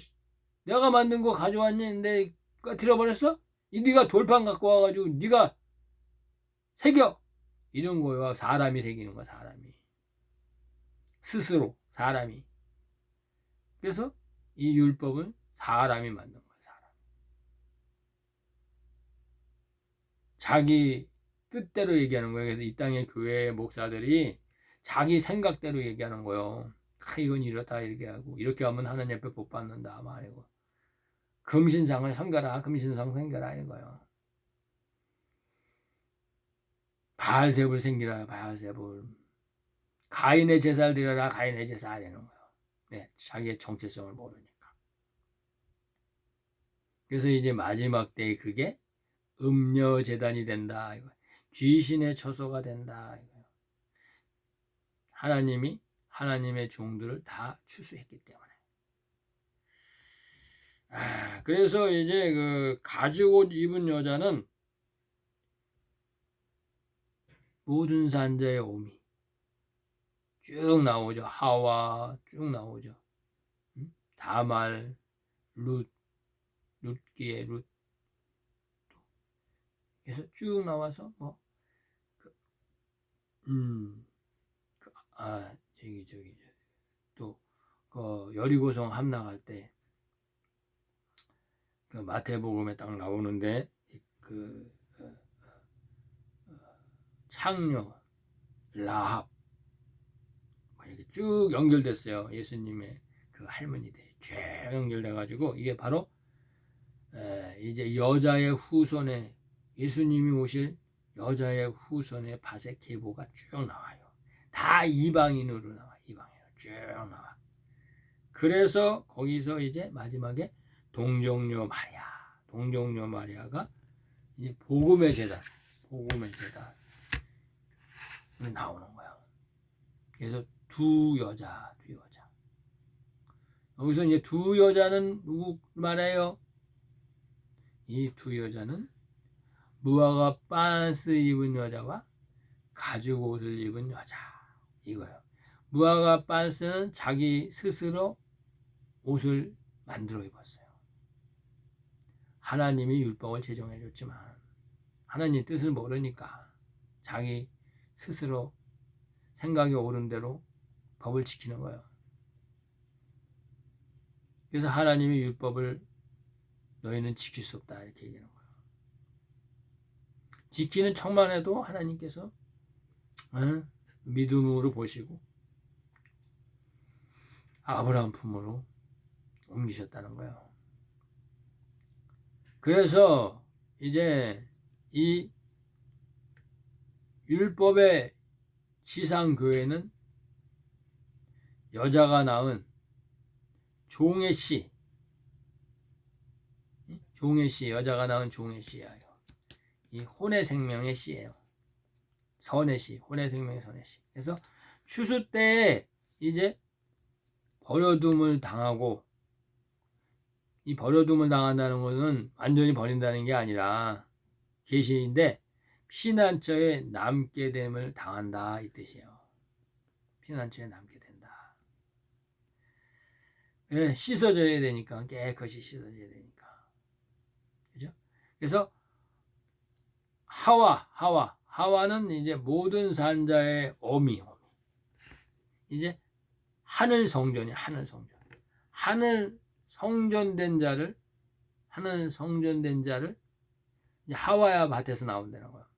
내가 만든 거 가져왔니? 근데 꺼트려버렸어? 네가 돌판 갖고 와가지고 네가 새겨. 이런 거예요. 사람이 새기는 거야, 사람이. 스스로 사람이. 그래서 이 율법은 사람이 만든 거예요, 사람. 자기 뜻대로 얘기하는 거예요. 그래서 이 땅의 교회 목사들이 자기 생각대로 얘기하는 거예요. 이건 이렇다 이렇게 하고 이렇게 하면 하나님 앞에 복 받는다 말이고 금신상을 섬겨라 금신상 섬겨라 이거요. 바알세불 섬기라 바알세불. 가인의 제사를 드려라 가인의 제사 하려는 거예요. 네, 자기의 정체성을 모르니까. 그래서 이제 마지막 때에 그게 음녀 제단이 된다 이거. 귀신의 처소가 된다 이거예요. 하나님이 하나님의 종들을 다 추수했기 때문에. 그래서 이제 그 가죽옷 입은 여자는 모든 산자의 오미 쭉 나오죠. 하와 쭉 나오죠. 다말, 룻기에 룻. 그래서 쭉 나와서 뭐 또 그 여리고성 함락할 때 그 마태복음에 딱 나오는데 그 창녀 라합 이렇게 쭉 연결됐어요. 예수님의 그 할머니들이 쭉 연결돼 가지고 이게 바로 이제 여자의 후손에 예수님이 오실 여자의 후손의 밭의 계보가 쭉 나와요. 다 이방인으로 나와. 이방인으로 쭉 나와. 그래서 거기서 이제 마지막에 동정녀 마리아가 이제 복음의 제단 나오는 거야. 그래서 두 여자. 여기서 이제 두 여자는 누구 말해요? 이 두 여자는 무화과 빤스 입은 여자와 가죽 옷을 입은 여자 이거예요. 무화과 빤스는 자기 스스로 옷을 만들어 입었어요. 하나님이 율법을 제정해 줬지만 하나님 뜻을 모르니까 자기 스스로 생각이 옳은 대로 법을 지키는 거예요. 그래서 하나님이 율법을 너희는 지킬 수 없다 이렇게 얘기하는 거예요. 지키는 척만 해도 하나님께서 믿음으로 보시고 아브라함 품으로 옮기셨다는 거예요. 그래서 이제 이 율법의 지상교회는 여자가 낳은 종의 씨, 여자가 낳은 종의 씨예요. 이 혼의 생명의 씨예요. 선의 씨, 혼의 생명의 선의 씨. 그래서 추수 때에 이제 버려둠을 당하고, 이 버려둠을 당한다는 것은 완전히 버린다는 게 아니라 계시인데 피난처에 남게 됨을 당한다 이 뜻이에요. 피난처에 남게 된다. 네, 씻어져야 되니까, 깨끗이 씻어져야 되니까. 그죠? 그래서 하와는 이제 모든 산자의 어미. 이제 하늘 성전이 하늘 성전된 자를 이제 하와야 밭에서 나온다는 거야.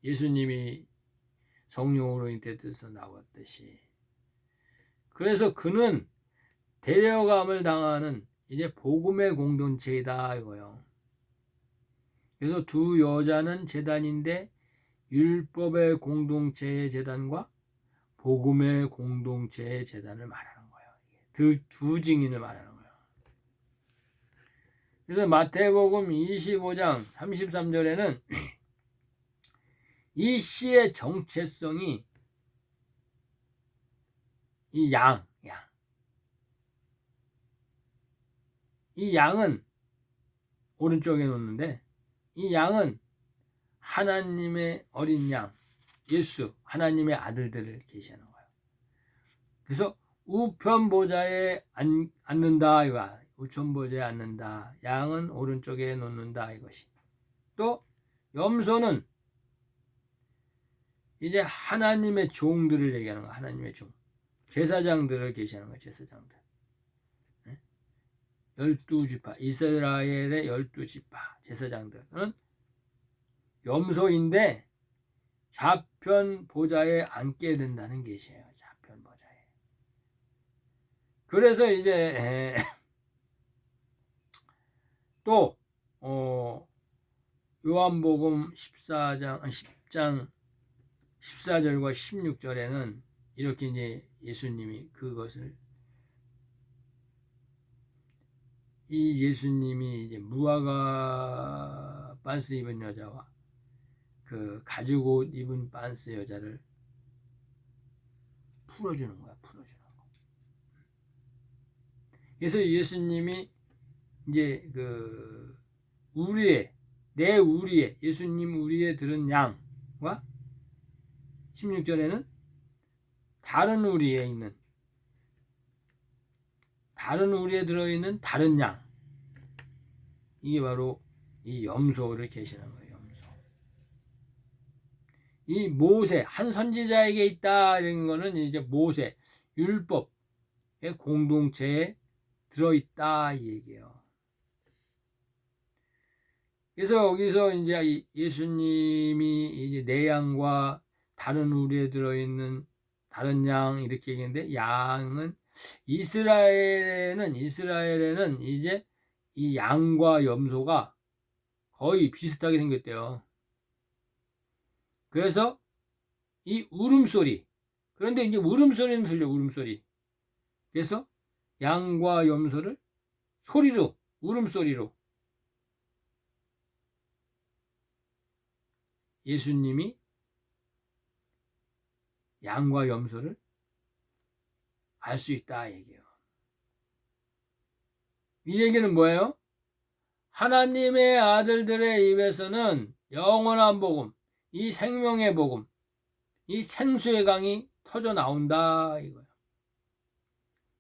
예수님이 성령으로 잉태돼서 나왔듯이. 그래서 그는 데려감을 당하는 이제 복음의 공동체이다 이거요. 그래서 두 여자는 제단인데 율법의 공동체의 제단과 복음의 공동체의 제단을 말하는 거예요. 두 증인을 말하는 거예요. 그래서 마태복음 25장 33절에는 이 씨의 정체성이 이 양은 오른쪽에 놓는데 이 양은 하나님의 어린 양, 예수, 하나님의 아들들을 계시하는 거예요. 그래서 우편 보좌에 앉는다 이거. 우편 보좌에 앉는다. 양은 오른쪽에 놓는다 이것이. 또 염소는 이제 하나님의 종들을 얘기하는 거야. 하나님의 종. 제사장들을 계시하는 거야. 제사장들. 12지파. 이스라엘의 12지파. 제사장들은 염소인데 좌편 보좌에 앉게 된다는 계시예요. 좌편 보좌에. 그래서 이제 또 요한복음 10장 14절과 16절에는 이렇게 이제 예수님이 그것을 이 예수님이 이제 무화과 반스 입은 여자와 그 가죽 옷 입은 반스 여자를 풀어주는 거야, 풀어주는 거. 그래서 예수님이 이제 그 내 우리의 예수님 우리의 들은 양과 16절에는 다른 우리에 들어있는 다른 양, 이게 바로 이 염소를 계시는 거예요. 염소. 이 모세 한 선지자에게 있다 이런 거는 이제 모세 율법의 공동체에 들어있다 이 얘기예요. 그래서 여기서 이제 예수님이 이제 내 양과 다른 우리에 들어있는 다른 양 이렇게 얘기했는데, 양은 이스라엘에는 이제 이 양과 염소가 거의 비슷하게 생겼대요. 그래서 이 울음소리, 그런데 이제 울음소리는 들려, 울음소리. 그래서 양과 염소를 소리로, 울음소리로 예수님이 양과 염소를 알 수 있다 얘기예요. 이 얘기는 뭐예요? 하나님의 아들들의 입에서는 영원한 복음, 이 생명의 복음, 이 생수의 강이 터져 나온다 이거예요.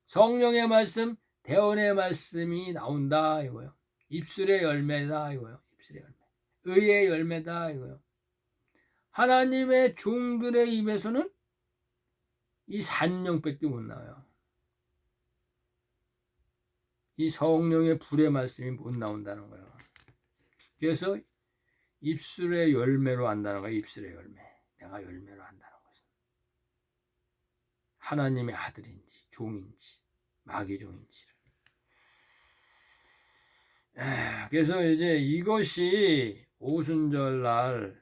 성령의 말씀, 대언의 말씀이 나온다 이거예요. 입술의 열매다 이거예요. 입술의 열매. 의의 열매다 이거예요. 하나님의 종들의 입에서는 이 산령밖에 못 나와요. 이 성령의 불의 말씀이 못 나온다는 거예요. 그래서 입술의 열매로 안다는 거예요. 입술의 열매. 내가 열매로 안다는 것은 하나님의 아들인지 종인지 마귀 종인지를. 그래서 이제 이것이 오순절날,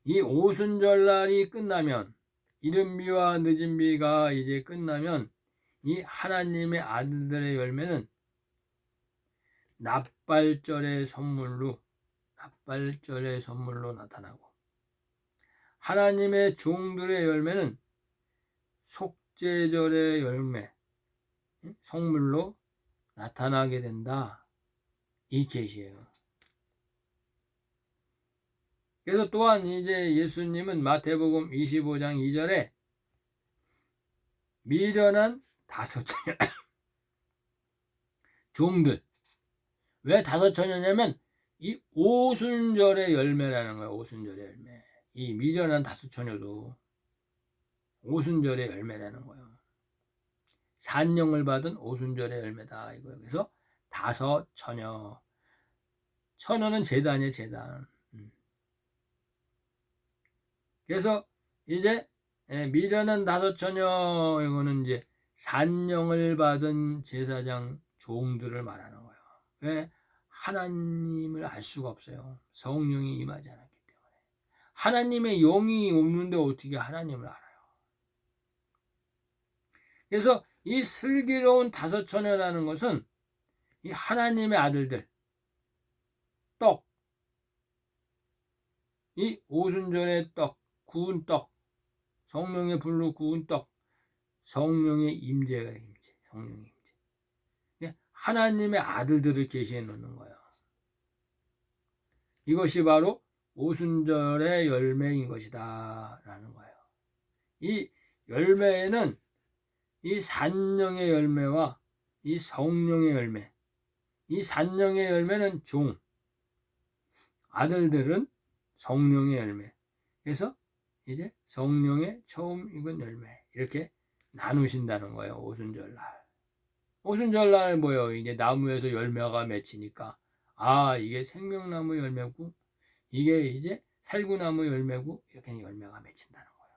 이 오순절날이 끝나면, 이른비와 늦은비가 이제 끝나면 이 하나님의 아들들의 열매는 납발절의 선물로 나타나고, 하나님의 종들의 열매는 속죄절의 열매, 성물로 나타나게 된다. 이 계시예요. 그래서 또한 이제 예수님은 마태복음 25장 2절에 미련한 5처녀 종들, 왜 5처녀냐면 이 오순절의 열매라는 거예요. 오순절의 열매. 이 미련한 5처녀도 오순절의 열매라는 거예요. 산령을 받은 오순절의 열매다 이거예요. 그래서 5처녀. 처녀는 제단이에요, 제단. 그래서 이제 미련한 5처녀, 이거는 이제 산령을 받은 제사장 종들을 말하는 거예요. 왜? 하나님을 알 수가 없어요. 성령이 임하지 않았기 때문에. 하나님의 영이 없는데 어떻게 하나님을 알아요? 그래서 이 슬기로운 5처녀라는 것은 이 하나님의 아들들, 떡, 이 오순절의 떡, 구운 떡, 성령의 불로 구운 떡, 성령의 임재가 임재, 성령의 임재. 하나님의 아들들을 계시해 놓는 거예요. 이것이 바로 오순절의 열매인 것이다 라는 거예요. 이 열매에는 이 산령의 열매와 이 성령의 열매, 이 산령의 열매는 종, 아들들은 성령의 열매. 그래서 이제 성령의 처음 익은 열매, 이렇게 나누신다는 거예요. 오순절날. 오순절날 뭐예요? 이게 나무에서 열매가 맺히니까, 아, 이게 생명나무 열매고 이게 이제 살구나무 열매고, 이렇게 열매가 맺힌다는 거예요.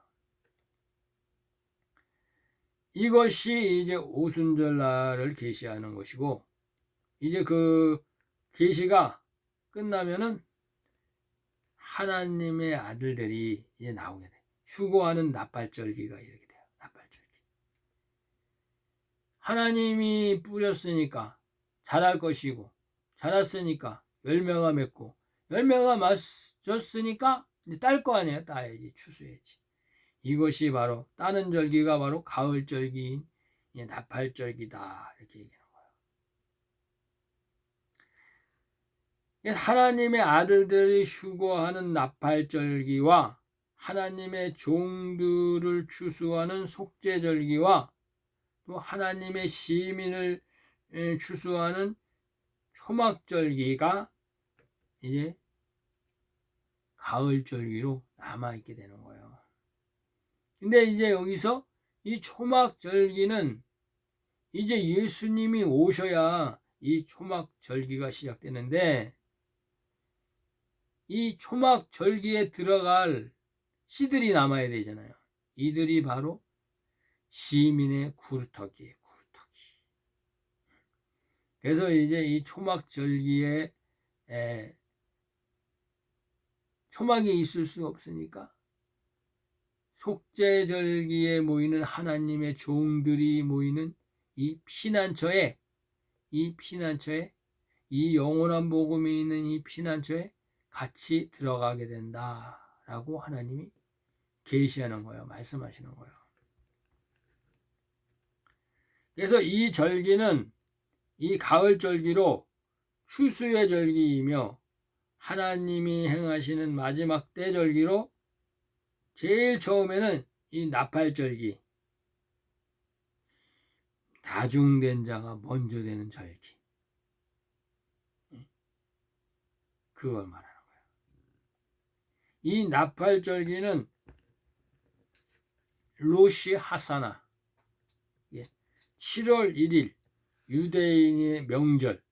이것이 이제 오순절날을 계시하는 것이고, 이제 그 계시가 끝나면은 하나님의 아들들이 이제 나오게 돼. 휴거하는 나팔절기가 이렇게 돼요. 나팔절기. 하나님이 뿌렸으니까 자랄 것이고, 자랐으니까 열매가 맺고, 열매가 맺었으니까 이제 딸 거 아니에요. 따야지, 추수해야지. 이것이 바로 따는 절기가 바로 가을절기인 나팔절기다, 이렇게 얘기하는 거예요. 하나님의 아들들이 휴거하는 나팔절기와 하나님의 종들을 추수하는 속죄절기와 또 하나님의 시민을 추수하는 초막절기가 이제 가을절기로 남아있게 되는 거예요. 근데 이제 여기서 이 초막절기는 이제 예수님이 오셔야 이 초막절기가 시작되는데, 이 초막절기에 들어갈 씨들이 남아야 되잖아요. 이들이 바로 시민의 구루터기예요. 구루터기. 그래서 이제 이 초막절기에 초막이 있을 수 없으니까 속죄절기에 모이는 하나님의 종들이 모이는 이 피난처에 이 영원한 복음이 있는 이 피난처에 같이 들어가게 된다라고 하나님이 계시하는 거예요. 말씀하시는 거예요. 그래서 이 절기는 이 가을절기로 추수의 절기이며 하나님이 행하시는 마지막 때 절기로 제일 처음에는 이 나팔절기, 나중된 자가 먼저 되는 절기, 그걸 말하는 거예요. 이 나팔절기는 로시 하사나, 7월 1일 유대인의 명절,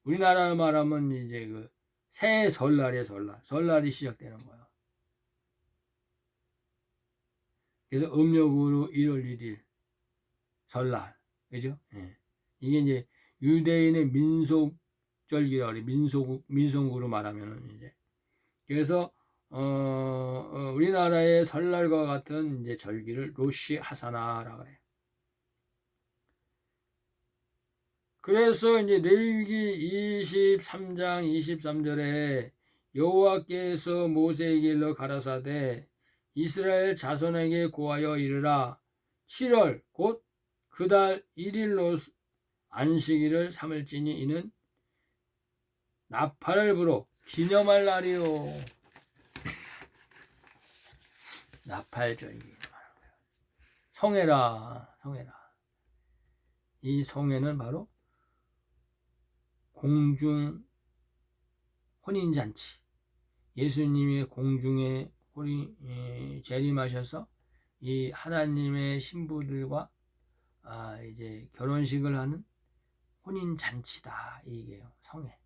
우리나라 말하면 이제 그 새해 설날이에요. 설날이 시작되는 거예요. 그래서 음력으로 1월 1일 설날, 그죠? 예. 이게 이제 유대인의 민속절기라고 그래. 민속으로 말하면은 이제. 그래서 우리나라의 설날과 같은 이제 절기를 로시 하사나라고 그래요. 그래서 이제 레위기 23장 23절에 여호와께서 모세에게 일러 가라사대 이스라엘 자손에게 고하여 이르라 7월 곧 그 달 1일로 안식일을 삼을지니 이는 나팔을 불어 기념할 날이요. 나팔절기. 성회라. 이 성회는 바로 공중 혼인잔치, 예수님이 공중에 재림하셔서 이 하나님의 신부들과 이제 결혼식을 하는 혼인잔치다, 이게요. 성회.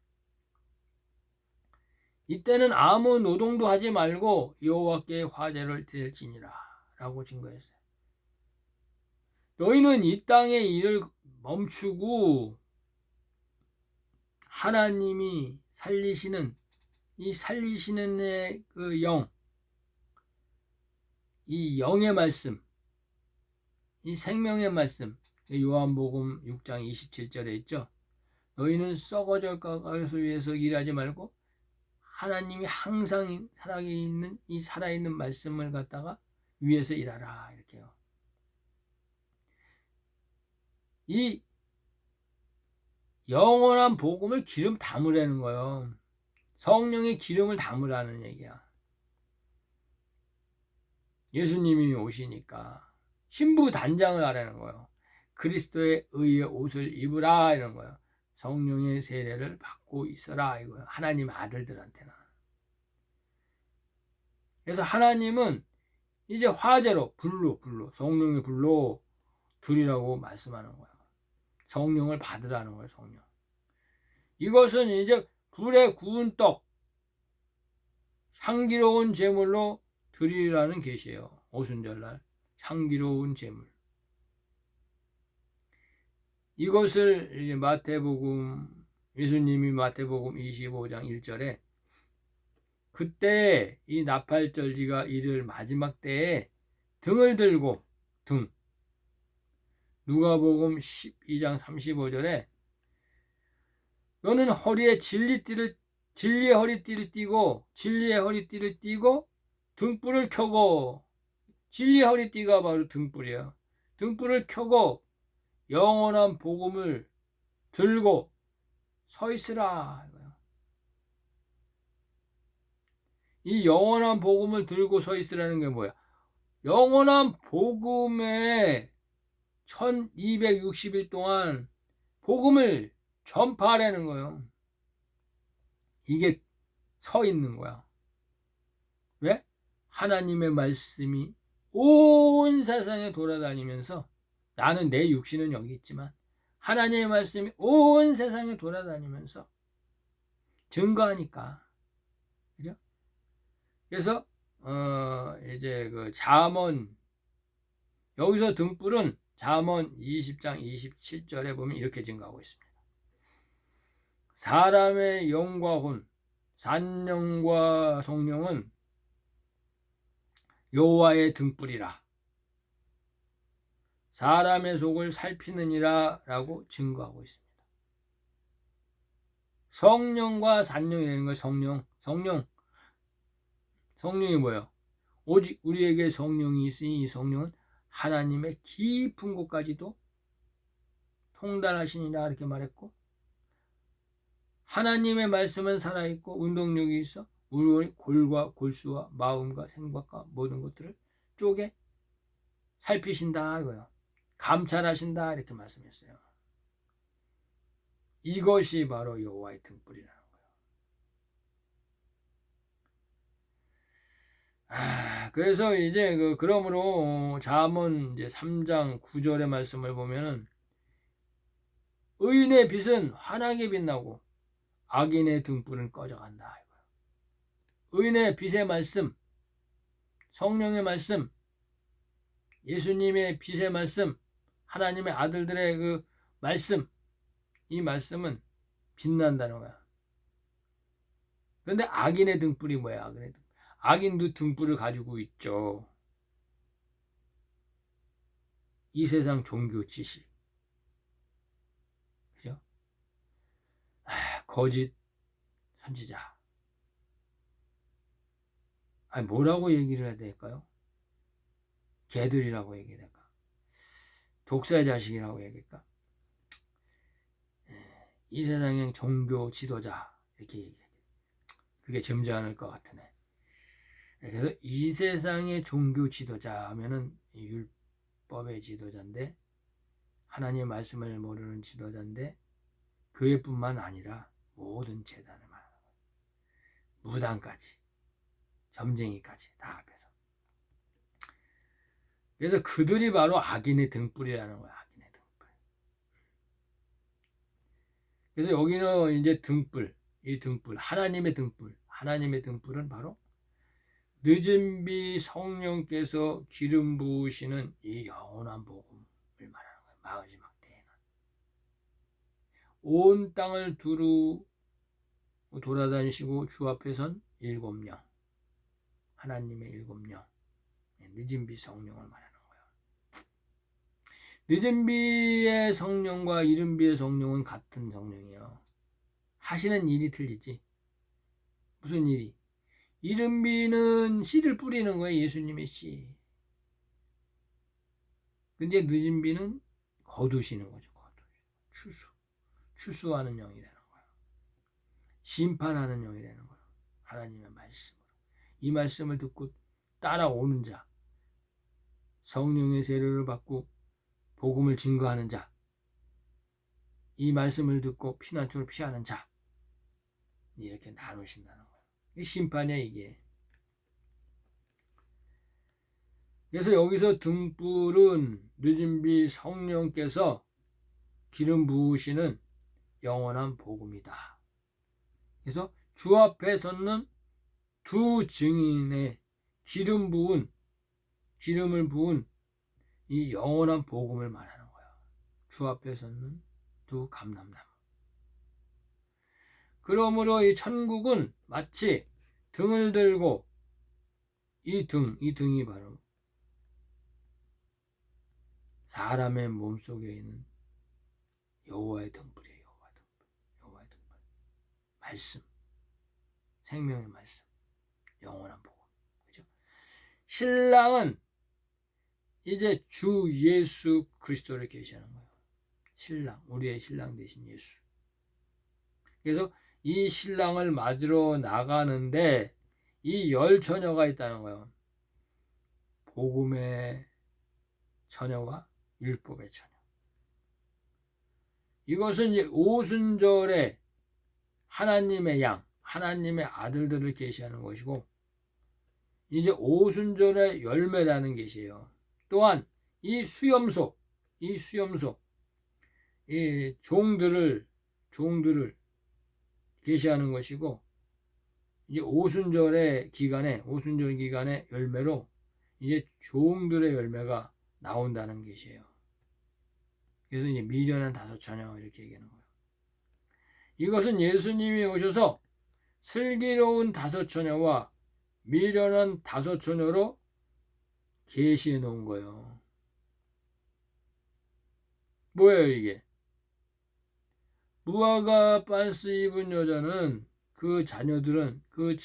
이때는 아무 노동도 하지 말고 여호와께 화제를 드릴지니라 라고 증거했어요. 너희는 이 땅의 일을 멈추고 하나님이 살리시는 그 이 영의 말씀, 이 생명의 말씀, 요한복음 6장 27절에 있죠. 너희는 썩어질 것을 위해서 일하지 말고 하나님이 항상 살아있는 이 살아있는 말씀을 갖다가 위해서 일하라, 이렇게요. 이 영원한 복음을 기름 담으라는 거예요. 성령의 기름을 담으라는 얘기야. 예수님이 오시니까 신부 단장을 하라는 거예요. 그리스도의 의의 옷을 입으라, 이런 거예요. 성령의 세례를 받고 있어라, 이거예요. 하나님 아들들한테는. 그래서 하나님은 이제 화제로 불로 성령의 불로 드리라고 말씀하는 거예요. 성령을 받으라는 거예요. 성령. 이것은 이제 불에 구운 떡, 향기로운 제물로 드리라는 계시예요. 오순절날 향기로운 제물. 이것을 이제 예수님이 마태복음 25장 1절에 그때 이 나팔절기가 이를 마지막 때에 등을 들고 누가복음 12장 35절에 너는 진리의 허리띠를 띠고 등불을 켜고 진리의 허리띠가 바로 등불이야. 등불을 켜고 영원한 복음을 들고 서 있으라. 이 영원한 복음을 들고 서 있으라는 게 뭐야? 영원한 복음에 1260일 동안 복음을 전파하라는 거예요. 이게 서 있는 거야. 왜? 하나님의 말씀이 온 세상에 돌아다니면서 나는 내 육신은 여기 있지만 하나님의 말씀이 온 세상에 돌아다니면서 증거하니까. 그죠? 그래서 이제 그 잠언 여기서 등불은 잠언 20장 27절에 보면 이렇게 증거하고 있습니다. 사람의 영과 혼, 산영과 성령은 여호와의 등불이라. 사람의 속을 살피느니라 라고 증거하고 있습니다. 성령과 산령이라는 거 성령이 뭐예요? 오직 우리에게 성령이 있으니 이 성령은 하나님의 깊은 곳까지도 통달하시니라 이렇게 말했고 하나님의 말씀은 살아있고 운동력이 있어 우리 골과 골수와 마음과 생각과 모든 것들을 쪼개 살피신다 이거예요. 감찰하신다 이렇게 말씀했어요. 이것이 바로 여호와의 등불이라는 거예요. 그래서 이제 그러므로 잠언 이제 3장 9절의 말씀을 보면은 의인의 빛은 환하게 빛나고 악인의 등불은 꺼져간다. 의인의 빛의 말씀, 성령의 말씀, 예수님의 빛의 말씀, 하나님의 아들들의 그 말씀, 이 말씀은 빛난다는 거야. 그런데 악인의 등불이 뭐야? 악인도 등불을 가지고 있죠. 이 세상 종교 지식. 그죠? 거짓 선지자. 뭐라고 얘기를 해야 될까요? 개들이라고 얘기해야 될까? 독사의 자식이라고 얘기할까? 이 세상의 종교 지도자 이렇게 얘기해. 그게 점잖을 것 같으네. 그래서 이 세상의 종교 지도자 하면은 율법의 지도자인데 하나님의 말씀을 모르는 지도자인데 교회뿐만 아니라 모든 재단을 말하는 거예요. 무당까지 점쟁이까지 다 앞에서. 그래서 그들이 바로 악인의 등불이라는 거야. 악인의 등불. 그래서 여기는 이제 등불, 이 등불, 하나님의 등불은 바로 늦은 비 성령께서 기름 부으시는 이 영원한 복음을 말하는 거예요. 마지막 때에는 온 땅을 두루 돌아다니시고 주 앞에 선 7명, 하나님의 7명, 늦은 비 성령을 말하는 거예요. 늦은 비의 성령과 이른 비의 성령은 같은 성령이에요. 하시는 일이 틀리지. 무슨 일이? 이른 비는 씨를 뿌리는 거예요. 예수님의 씨. 근데 늦은 비는 거두시는 거죠. 추수하는 영이라는 거예요. 심판하는 영이라는 거예요. 하나님의 말씀으로. 이 말씀을 듣고 따라오는 자, 성령의 세례를 받고 복음을 증거하는 자, 이 말씀을 듣고 피난처를 피하는 자, 이렇게 나누신다는 거예요. 이 심판이야 이게. 그래서 여기서 등불은 늦은 비 성령께서 기름 부으시는 영원한 복음이다. 그래서 주 앞에 섰는 두 증인의 기름을 부은 이 영원한 복음을 말하는 거야. 주 앞에 섰는 두 감람나무. 그러므로 이 천국은 마치 등을 들고 이 등이 바로 사람의 몸속에 있는 여호와의 등불이에요. 여호와의 등불. 말씀, 생명의 말씀, 영원한 복음. 그죠? 신랑은 이제 주 예수 그리스도를 계시하는 거예요. 신랑, 우리의 신랑 되신 예수. 그래서 이 신랑을 맞으러 나가는데 이 열 처녀가 있다는 거예요. 복음의 처녀와 율법의 처녀. 이것은 이제 오순절에 하나님의 양, 하나님의 아들들을 계시하는 것이고, 이제 오순절의 열매라는 것이에요. 또한 이 수염소, 이 종들을 계시하는 것이고, 이제 오순절 기간에 열매로 이제 종들의 열매가 나온다는 것이에요. 그래서 이제 미련한 다섯 처녀 이렇게 얘기하는 거예요. 이것은 예수님이 오셔서 슬기로운 다섯 처녀와 미련한 다섯 처녀로 계시해 놓은 거예요. 뭐예요 이게? 무화과 빤스 입은 여자는 그 자녀들은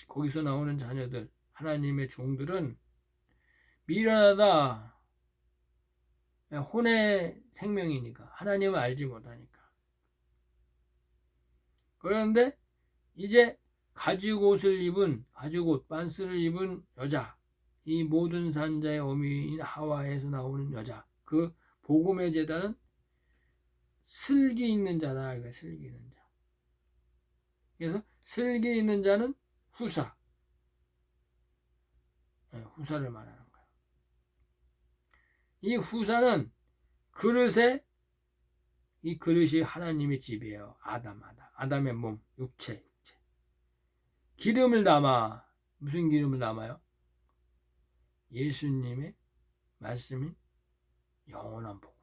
거기서 나오는 자녀들 하나님의 종들은 미련하다. 혼의 생명이니까 하나님을 알지 못하니까. 그런데 이제 가죽옷 빤스를 입은 여자, 이 모든 산자의 어미인 하와에서 나오는 여자, 그 복음의 제단은 슬기 있는 자다. 이거 슬기 있는 자. 그래서 슬기 있는 자는 후사를 말하는 거예요. 이 후사는 이 그릇이 하나님의 집이에요. 아담의 몸, 육체. 기름을 담아, 무슨 기름을 담아요? 예수님의 말씀인 영원한 복음.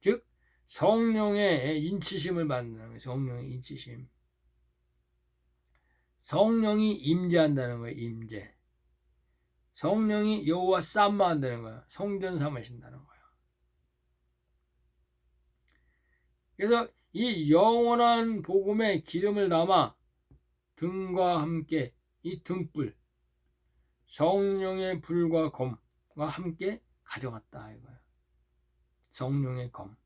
즉 성령의 인치심을 받는 거예요. 성령의 인치심. 성령이 임재한다는 거예요. 임재. 성령이 여호와 삼마한다는 거예요. 성전 삼으신다는 거예요. 그래서 이 영원한 복음에 기름을 담아 등과 함께 이 등불, 성령의 불과 검과 함께 가져갔다 이거예요. 성령의 검,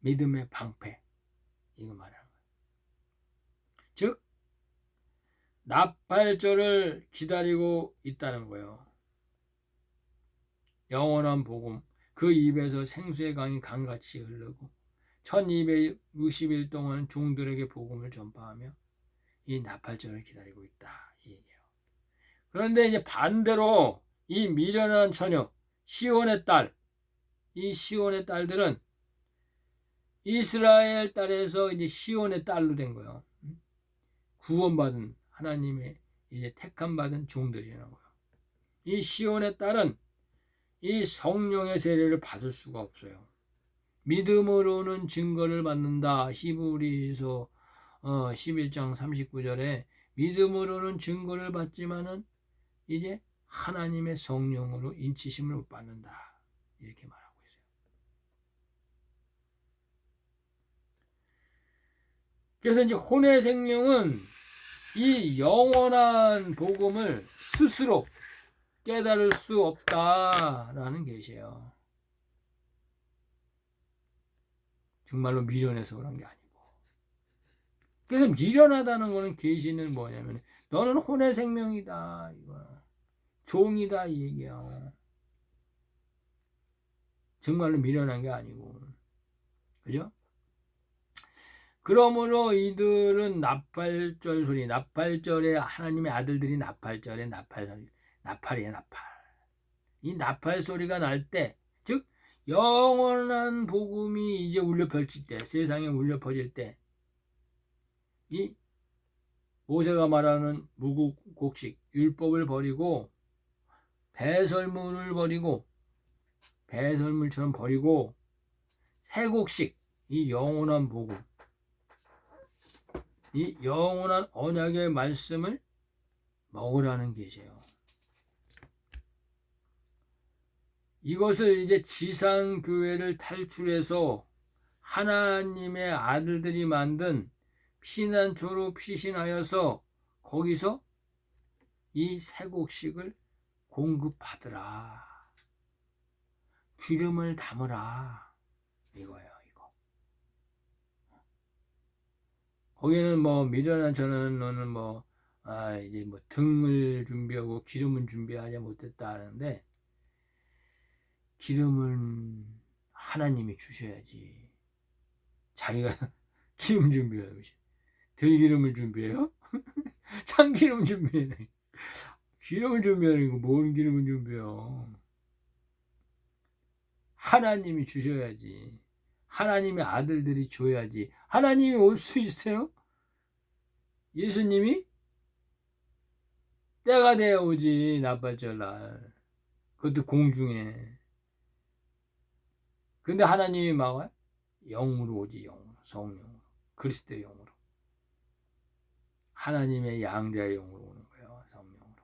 믿음의 방패, 이거 말하는 거예요. 즉 나팔절을 기다리고 있다는 거예요. 영원한 복음, 그 입에서 생수의 강이 강같이 흐르고 1260일 동안 종들에게 복음을 전파하며 이 나팔절을 기다리고 있다 이 얘기예요. 그런데 이제 반대로 이 미련한 처녀 시온의 딸, 이 시온의 딸들은 이스라엘 딸에서 이제 시온의 딸로 된 거예요. 구원받은 하나님의 이제 택함 받은 종들이라는 거예요. 이 시온의 딸은 이 성령의 세례를 받을 수가 없어요. 믿음으로는 증거를 받는다. 히브리서 11장 39절에 믿음으로는 증거를 받지만은 이제 하나님의 성령으로 인치심을 못 받는다. 이렇게 말하고 있어요. 그래서 이제 혼의 생명은 이 영원한 복음을 스스로 깨달을 수 없다라는 계시예요. 정말로 미련해서 그런 게 아니고. 그래서 미련하다는 거는 계시는 뭐냐면 너는 혼의 생명이다. 이거야. 종이다 이 얘기야. 정말로 미련한 게 아니고. 그죠? 그러므로 이들은 나팔절 소리, 나팔절에 하나님의 아들들이 나팔절에 나팔이에요, 나팔. 이 나팔 소리가 날 때, 즉 영원한 복음이 이제 울려 퍼질 때, 세상에 울려 퍼질 때, 이 모세가 말하는 무국곡식 율법을 버리고 배설물처럼 버리고 세 곡씩 이 영원한 복음, 이 영원한 언약의 말씀을 먹으라는 계시에요. 이것을 이제 지상교회를 탈출해서 하나님의 아들들이 만든 피난처로 피신하여서 거기서 이 세 곡씩을 공급받으라. 기름을 담으라. 이거예요, 이거. 거기는 뭐 미련한 저는 뭐 이제 뭐 등을 준비하고 기름은 준비하지 못했다 하는데, 기름은 하나님이 주셔야지. 자기가 기름 준비해야지. 들기름을 준비해요? 참기름 준비해. 기름을 준비하는 거 뭔 기름을 준비해요? 하나님이 주셔야지. 하나님의 아들들이 줘야지. 하나님이 올 수 있어요? 예수님이 때가 되어 오지. 나팔절날. 그것도 공중에. 근데 하나님이 막아요? 영으로 오지. 영으로. 성령으로. 그리스도의 영으로. 하나님의 양자의 영으로 오는 거예요. 성령으로.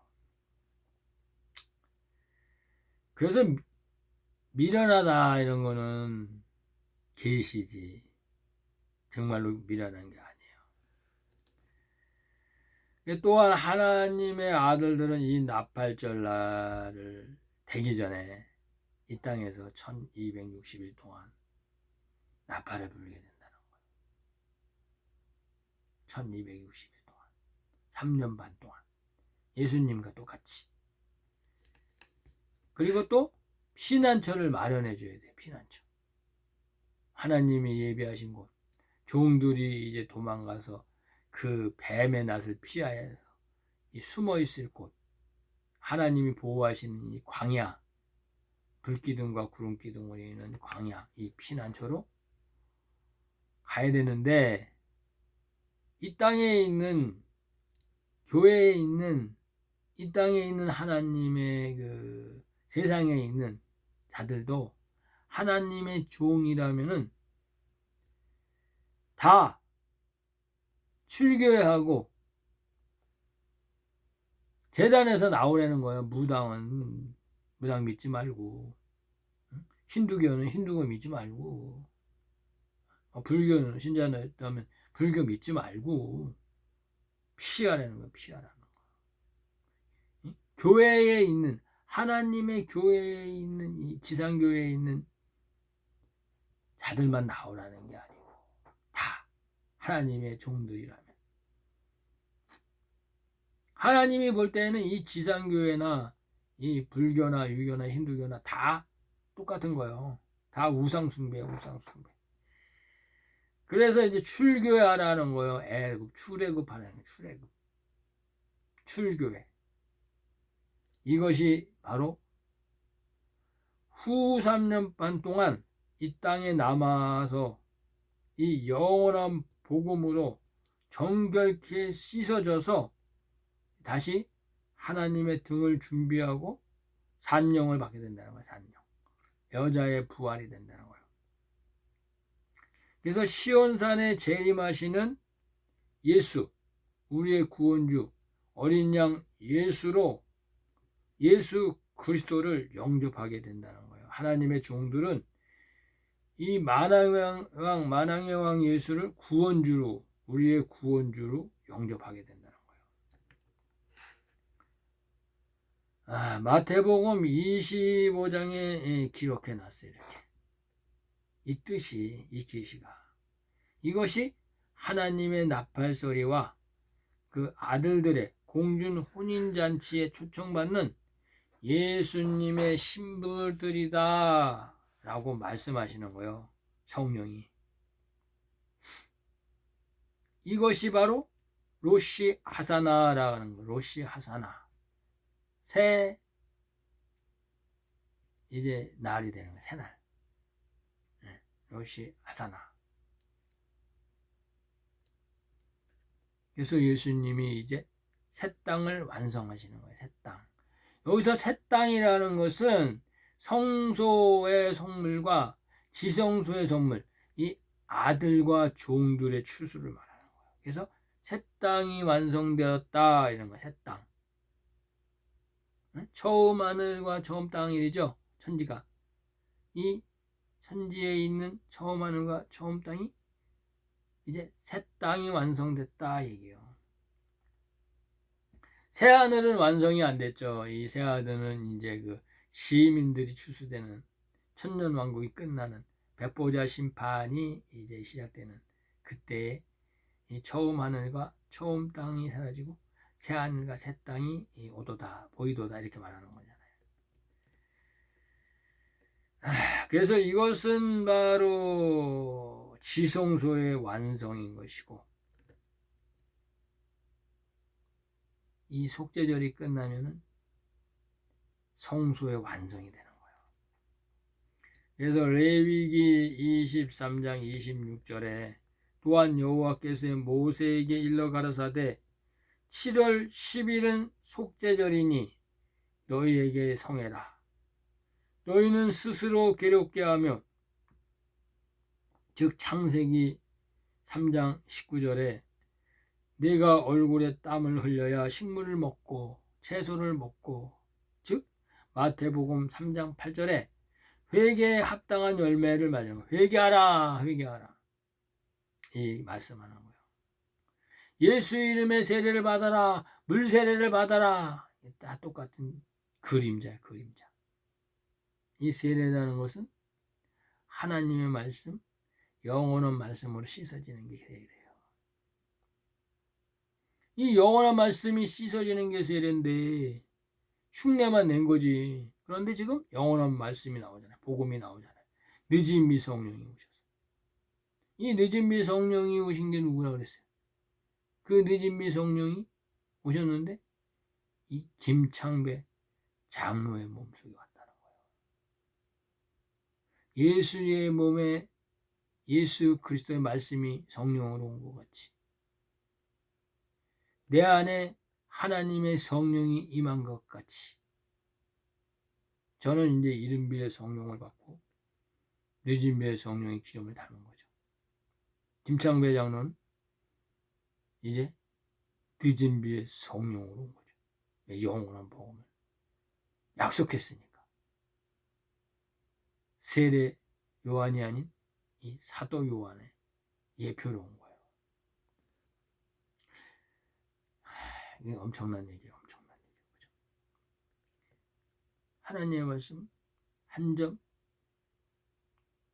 그래서 미련하다 이런 거는 계시지. 정말로 미련한 게 아니에요. 또한 하나님의 아들들은 이 나팔절날을 되기 전에 이 땅에서 1260일 동안 나팔을 불게 된다는 거예요. 1260일 동안. 3년 반 동안. 예수님과 똑같이. 그리고 또 피난처를 마련해 줘야 돼. 피난처. 하나님이 예비하신 곳. 종들이 이제 도망가서 그 뱀의 낯을 피하여서 숨어 있을 곳. 하나님이 보호하시는 이 광야. 불기둥과 구름기둥으로 있는 광야. 이 피난처로 가야 되는데, 이 땅에 있는 교회에 있는 이 땅에 있는 하나님의 그 세상에 있는 자들도 하나님의 종이라면은 다 출교하고 재단에서 나오라는 거예요. 무당 믿지 말고, 힌두교는 힌두교 믿지 말고, 불교는 신자였다면 불교 믿지 말고 피하라는 거예요. 피하라는 거. 교회에 있는 하나님의 교회에 있는 이 지상교회에 있는 자들만 나오라는 게 아니고 다 하나님의 종들이라면, 하나님이 볼 때는 이 지상교회나 이 불교나 유교나 힌두교나 다 똑같은 거예요. 다 우상숭배야, 우상숭배. 그래서 이제 출교하라는 거예요. 애굽, 출애굽하라는 거예요. 출애굽. 출교회. 이것이 바로 후 3년 반 동안 이 땅에 남아서 이 영원한 복음으로 정결케 씻어져서 다시 하나님의 등을 준비하고 산령을 받게 된다는 거예요. 산령. 여자의 부활이 된다는 거예요. 그래서 시온산에 재림하시는 예수, 우리의 구원주, 어린 양 예수로 예수 그리스도를 영접하게 된다는 거예요. 하나님의 종들은 이 만왕의 왕 예수를 구원주로, 우리의 구원주로 영접하게 된다는 거예요. 마태복음 25장에 기록해 놨어요. 이렇게. 이 뜻이, 이 계시가. 이것이 하나님의 나팔소리와 그 아들들의 공준 혼인잔치에 초청받는 예수님의 신부들이다 라고 말씀하시는 거예요. 성령이. 이것이 바로 로시 하사나라는 거. 로시 하사나. 새 이제 날이 되는 거예요. 새날. 로시 하사나. 그래서 예수님이 이제 새 땅을 완성하시는 거예요. 새 땅. 여기서 새 땅이라는 것은 성소의 성물과 지성소의 선물, 이 아들과 종들의 추수를 말하는 거예요. 그래서 새 땅이 완성되었다 이런 거. 새 땅. 처음 하늘과 처음 땅이죠. 천지가. 이 천지에 있는 처음 하늘과 처음 땅이 이제 새 땅이 완성됐다 얘기예요. 새 하늘은 완성이 안 됐죠. 이 새 하늘은 이제 그 시민들이 추수되는 천년 왕국이 끝나는 백보자 심판이 이제 시작되는 그때에 이 처음 하늘과 처음 땅이 사라지고 새 하늘과 새 땅이 오도다 보이도다 이렇게 말하는 거잖아요. 그래서 이것은 바로 지성소의 완성인 것이고, 이 속죄절이 끝나면은 성소의 완성이 되는 거예요. 그래서 레위기 23장 26절에 또한 여호와께서 모세에게 일러 가라사대 7월 10일은 속죄절이니 너희에게 성해라. 너희는 스스로 괴롭게 하며, 즉 창세기 3장 19절에 네가 얼굴에 땀을 흘려야 식물을 먹고 채소를 먹고, 즉 마태복음 3장 8절에 회개에 합당한 열매를 맺는 거예요. 회개하라, 회개하라. 이 말씀하는 거예요. 예수 이름의 세례를 받아라, 물 세례를 받아라. 다 똑같은 그림자야, 그림자. 이 세례라는 것은 하나님의 말씀, 영원한 말씀으로 씻어지는 게 세례예요. 이 영원한 말씀이 씻어지는 게 세례인데 흉내만 낸 거지. 그런데 지금 영원한 말씀이 나오잖아요. 복음이 나오잖아요. 늦은 미 성령이 오셔서. 이 늦은 미 성령이 오신 게 누구라 그랬어요? 그 늦은 미 성령이 오셨는데 이 김창배 장로의 몸속에 왔다는 거예요. 예수의 몸에 예수 그리스도의 말씀이 성령으로 온 것 같이 내 안에 하나님의 성령이 임한 것 같이 저는 이제 이른비의 성령을 받고 늦은비의 성령의 기름을 담은 거죠. 김창배 장로는 이제 늦은비의 성령으로 온 거죠. 영원한 복음을 약속했으니까. 세례 요한이 아닌 이 사도 요한의 예표로 온 거예요. 이게 엄청난 얘기예요. 엄청난 얘기죠. 하나님의 말씀 한 점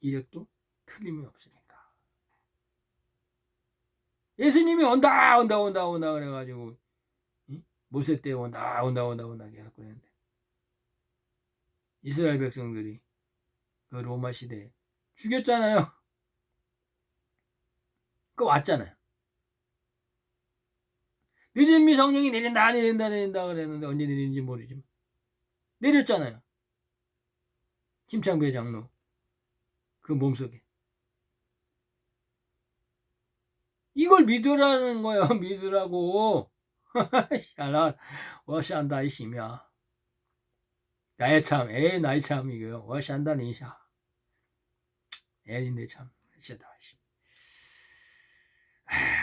이력도 틀림이 없으니까. 예수님이 온다 그래가지고 모세 때 온다 계속 그랬는데 이스라엘 백성들이 그 로마 시대에 죽였잖아요. 그 왔잖아요. 늦은 미 성령이 내린다 그랬는데 언제 내리는지 모르지만 내렸잖아요. 김창배 장로 그 몸속에. 이걸 믿으라는 거예요. 믿으라고. 나 워산다 이시며 나의 참, 나의 참 이거요. 워산다 니샤. 애인데 참.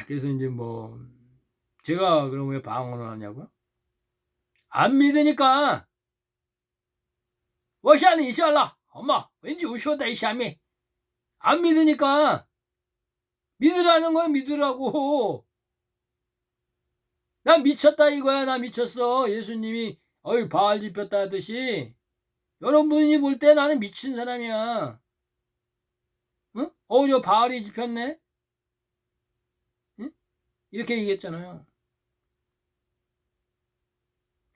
그래서 이제 뭐 제가 그럼 왜 방언을 하냐고요? 안 믿으니까 워산이 이샤라. 엄마 왠지 우쇼다 이샤미. 안 믿으니까 믿으라는 거야. 믿으라고. 나 미쳤다 이거야. 나 미쳤어. 예수님이 바알 집혔다 하듯이 여러분이 볼 때 나는 미친 사람이야. 응? 저 바알이 집혔네. 응? 이렇게 얘기했잖아요.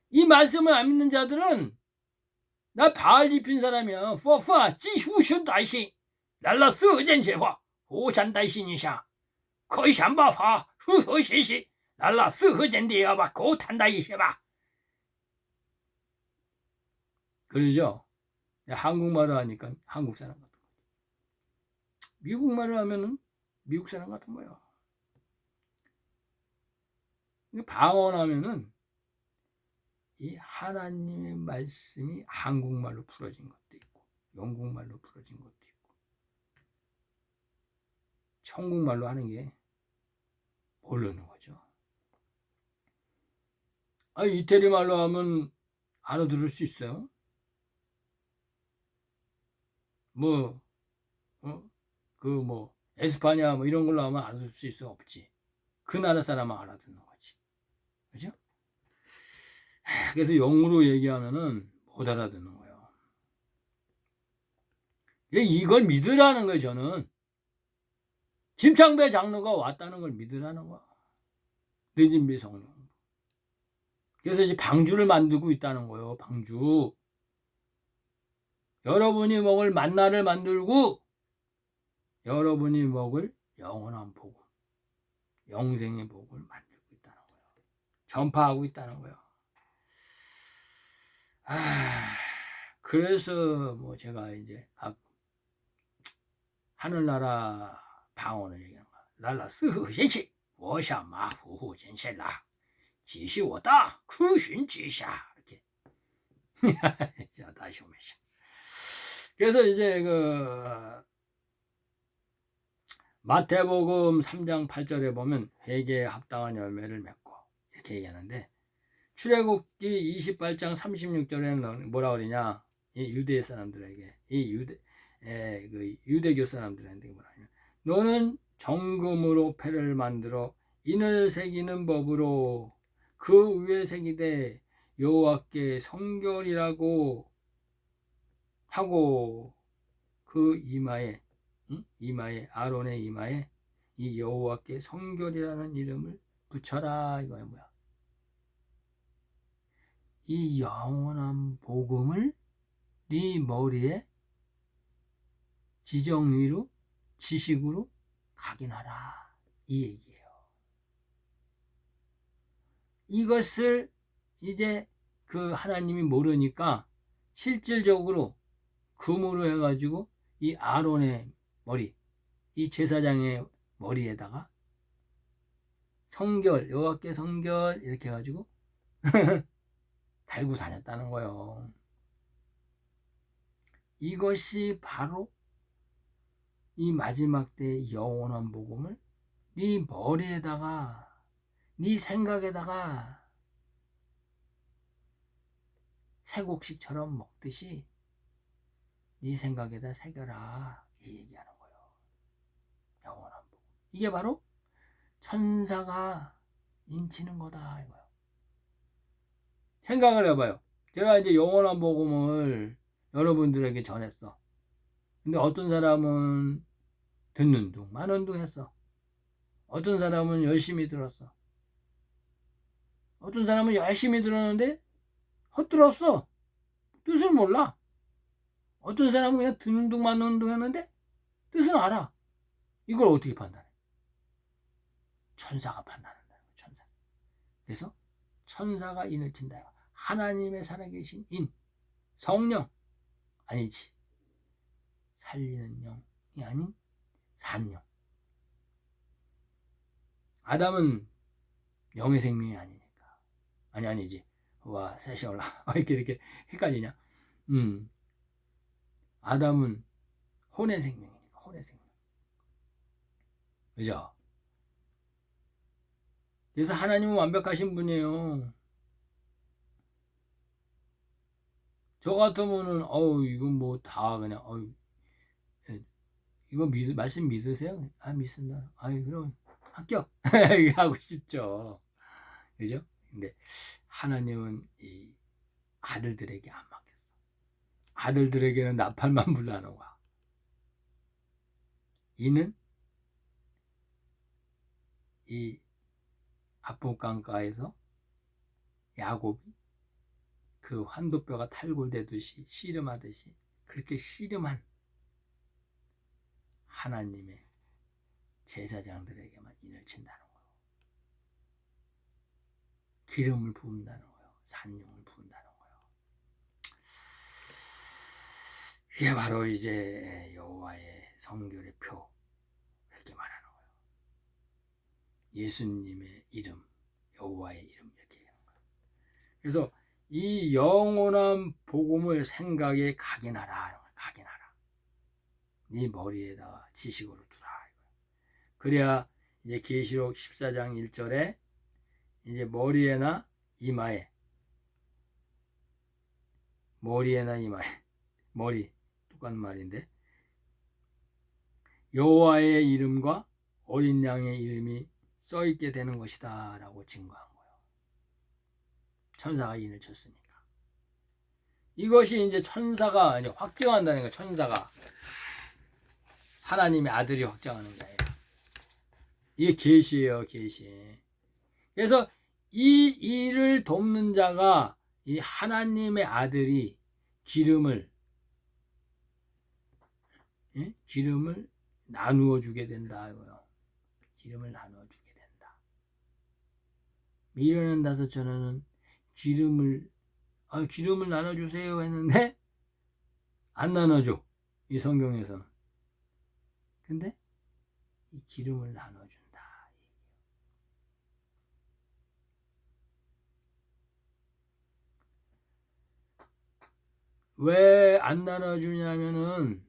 이 말씀을 안 믿는 자들은 나 바알 집힌 사람이야. 퍼파 지후슈다이시 날라스 어젠제화 오잔다이시니샤 거의 잠바파 후허시시 날라스 허젠디야바 고탄다이시바. 그러죠? 한국말을 하니까 한국 사람 같은 거지. 미국말을 하면은 미국 사람 같은 거야. 방언하면은 이 하나님의 말씀이 한국말로 풀어진 것도 있고 영국말로 풀어진 것도 있고 천국말로 하는 게 모르는 거죠. 이태리 말로 하면 알아들을 수 있어요? 뭐, 에스파냐 이런 걸로 하면 알아들을 수 있어? 없지. 그 나라 사람은 알아듣는 거지. 그죠? 그래서 영어로 얘기하면은 못 알아듣는 거예요. 이걸 믿으라는 거예요, 저는. 김창배 장로가 왔다는 걸 믿으라는 거야. 늦은비 성령. 그래서 이제 방주를 만들고 있다는 거예요, 방주. 여러분이 먹을 만나를 만들고, 여러분이 먹을 영원한 복음, 영생의 복을 만들고 있다는 거예요. 전파하고 있다는 거예요. 그래서 제가 이제 하늘나라 방언을 얘기하는 거야. 랄라스흐신치 워샤마후후젠셀라 지시워다 크신지샤 이렇게. 자, 다시 오면. 그래서 이제 마태복음 3장 8절에 보면 회개에 합당한 열매를 맺고 이렇게 얘기하는데, 출애굽기 28장 36절에는 뭐라 그러냐, 이 유대 사람들에게, 유대교 사람들한테 뭐라 하냐, 너는 정금으로 패를 만들어 인을 새기는 법으로 그 위에 새기되 여호와께 성결이라고 하고 그 이마에 아론의 이마에 이 여호와께 성결이라는 이름을 붙여라. 이거야 뭐야? 이 영원한 복음을 네 머리에 지정의로 지식으로 각인하라, 이 얘기예요. 이것을 이제 하나님이 모르니까 실질적으로 금으로 해가지고 이 아론의 머리, 이 제사장의 머리에다가 성결, 여호와께 성결 이렇게 해가지고 달고 다녔다는 거예요. 이것이 바로 이 마지막 때의 영원한 복음을 네 머리에다가, 네 생각에다가 새곡식처럼 먹듯이 네 생각에다 새겨라, 이 얘기하는 거예요. 영원한 복음. 이게 바로 천사가 인치는 거다 이거예요. 생각을 해봐요. 제가 이제 영원한 복음을 여러분들에게 전했어. 근데 어떤 사람은 듣는 둥 마는 둥 했어. 어떤 사람은 열심히 들었어. 어떤 사람은 열심히 들었는데 헛들었어. 뜻을 몰라. 어떤 사람은 그냥 듣는 둥 마는 둥 했는데 뜻은 알아. 이걸 어떻게 판단해? 천사가 판단한다는 거야. 천사. 그래서 천사가 인을 친다. 하나님의 살아계신 인, 성령 아니지, 살리는 영이 아닌 산영. 아담은 영의 생명이 아니니까. 아니지. 와, 셋이 올라. 이렇게 헷갈리냐? 아담은 혼의 생명이니까, 혼의 생명. 그죠? 그래서 하나님은 완벽하신 분이에요. 저 같으면은, 이건 다 그냥, 이거 말씀 믿으세요? 믿습니다. 그럼 합격! 하고 싶죠. 그죠? 근데 하나님은 이 아들들에게 안 맡겼어. 아들들에게는 나팔만 불라는 거야. 이는 이 압복강가에서 야곱이 그 환도뼈가 탈골되듯이 씨름하듯이 그렇게 씨름한 하나님의 제사장들에게만 인을 친다는 거예요. 기름을 부은다는 거예요. 산용을 부은다는 거예요. 이게 바로 이제 여호와의 성결의 표, 이렇게 말하는 거예요. 예수님의 이름, 여호와의 이름, 이렇게 얘기하는 거예요. 그래서 이 영원한 복음을 생각에 각인하라. 각인하라. 네 머리에다가 지식으로 두라. 그래야 이제 계시록 14장 1절에 이제 머리에나 이마에 머리 똑같은 말인데 여호와의 이름과 어린 양의 이름이 써있게 되는 것이다 라고 증거한 거예요. 천사가 인을 쳤으니까. 이것이 이제 천사가 이제 확증한다는 거예요. 천사가 하나님의 아들이 확증하는 거예요. 이게 계시예요, 계시. 그래서 이 일을 돕는 자가 이 하나님의 아들이 기름을 나누어 주게 된다. 기름을 나누어 주게 된다. 미련한 다섯 전에는 기름을 나눠주세요 했는데 안 나눠줘. 이 성경에서는. 근데 이 기름을 나눠준다. 왜 안 나눠주냐면은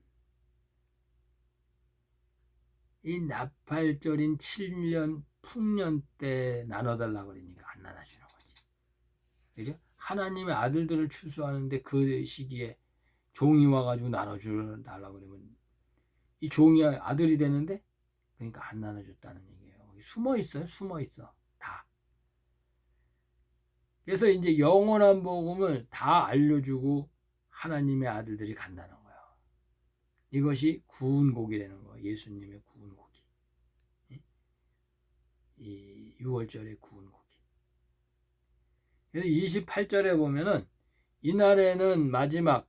이 나팔절인 7년 풍년 때 나눠달라고 그러니까 안 나눠주는 거지. 그죠? 하나님의 아들들을 추수하는데 그 시기에 종이 와가지고 나눠주달라고 그러면 이 종이 아들이 되는데 그러니까 안 나눠줬다는 얘기예요. 숨어 있어요. 숨어 있어. 다. 그래서 이제 영원한 복음을 다 알려주고 하나님의 아들들이 간다는 거예요. 이것이 구운 고기라는 거예요. 예수님의 구운 고기. 이 6월절의 구운 고기. 그래서 28절에 보면은 이날에는 마지막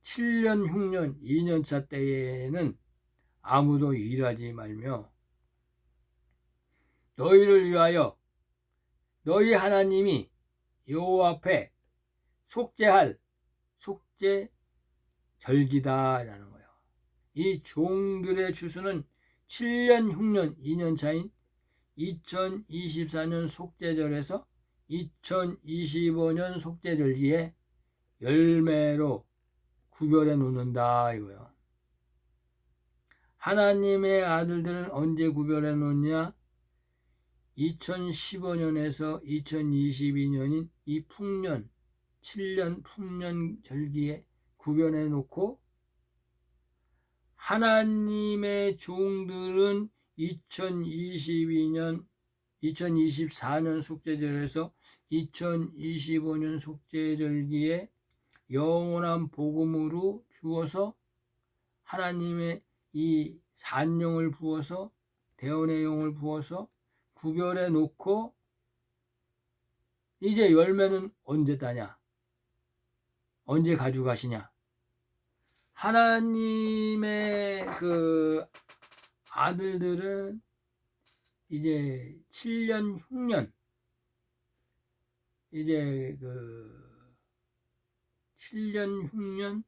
7년 흉년 2년차 때에는 아무도 일하지 말며 너희를 위하여 너희 하나님이 여호와 앞에 속죄할 속죄 절기다라는 거예요. 이 종들의 추수는 7년 흉년 2년차인 2024년 속죄절에서 2025년 속죄절기에 열매로 구별해 놓는다 이거예요. 하나님의 아들들은 언제 구별해 놓냐? 2015년에서 2022년인 이 풍년 7년 풍년 절기에 구별해 놓고 하나님의 종들은 2024년 속죄절에서 2025년 속죄절기에 영원한 복음으로 주어서 하나님의 이 산영을 부어서 대언의 영을 부어서 구별해 놓고 이제 열매는 언제 따냐? 언제 가져가시냐? 하나님의 그 아들들은 이제 7년 흉년 이제 그 7년 흉년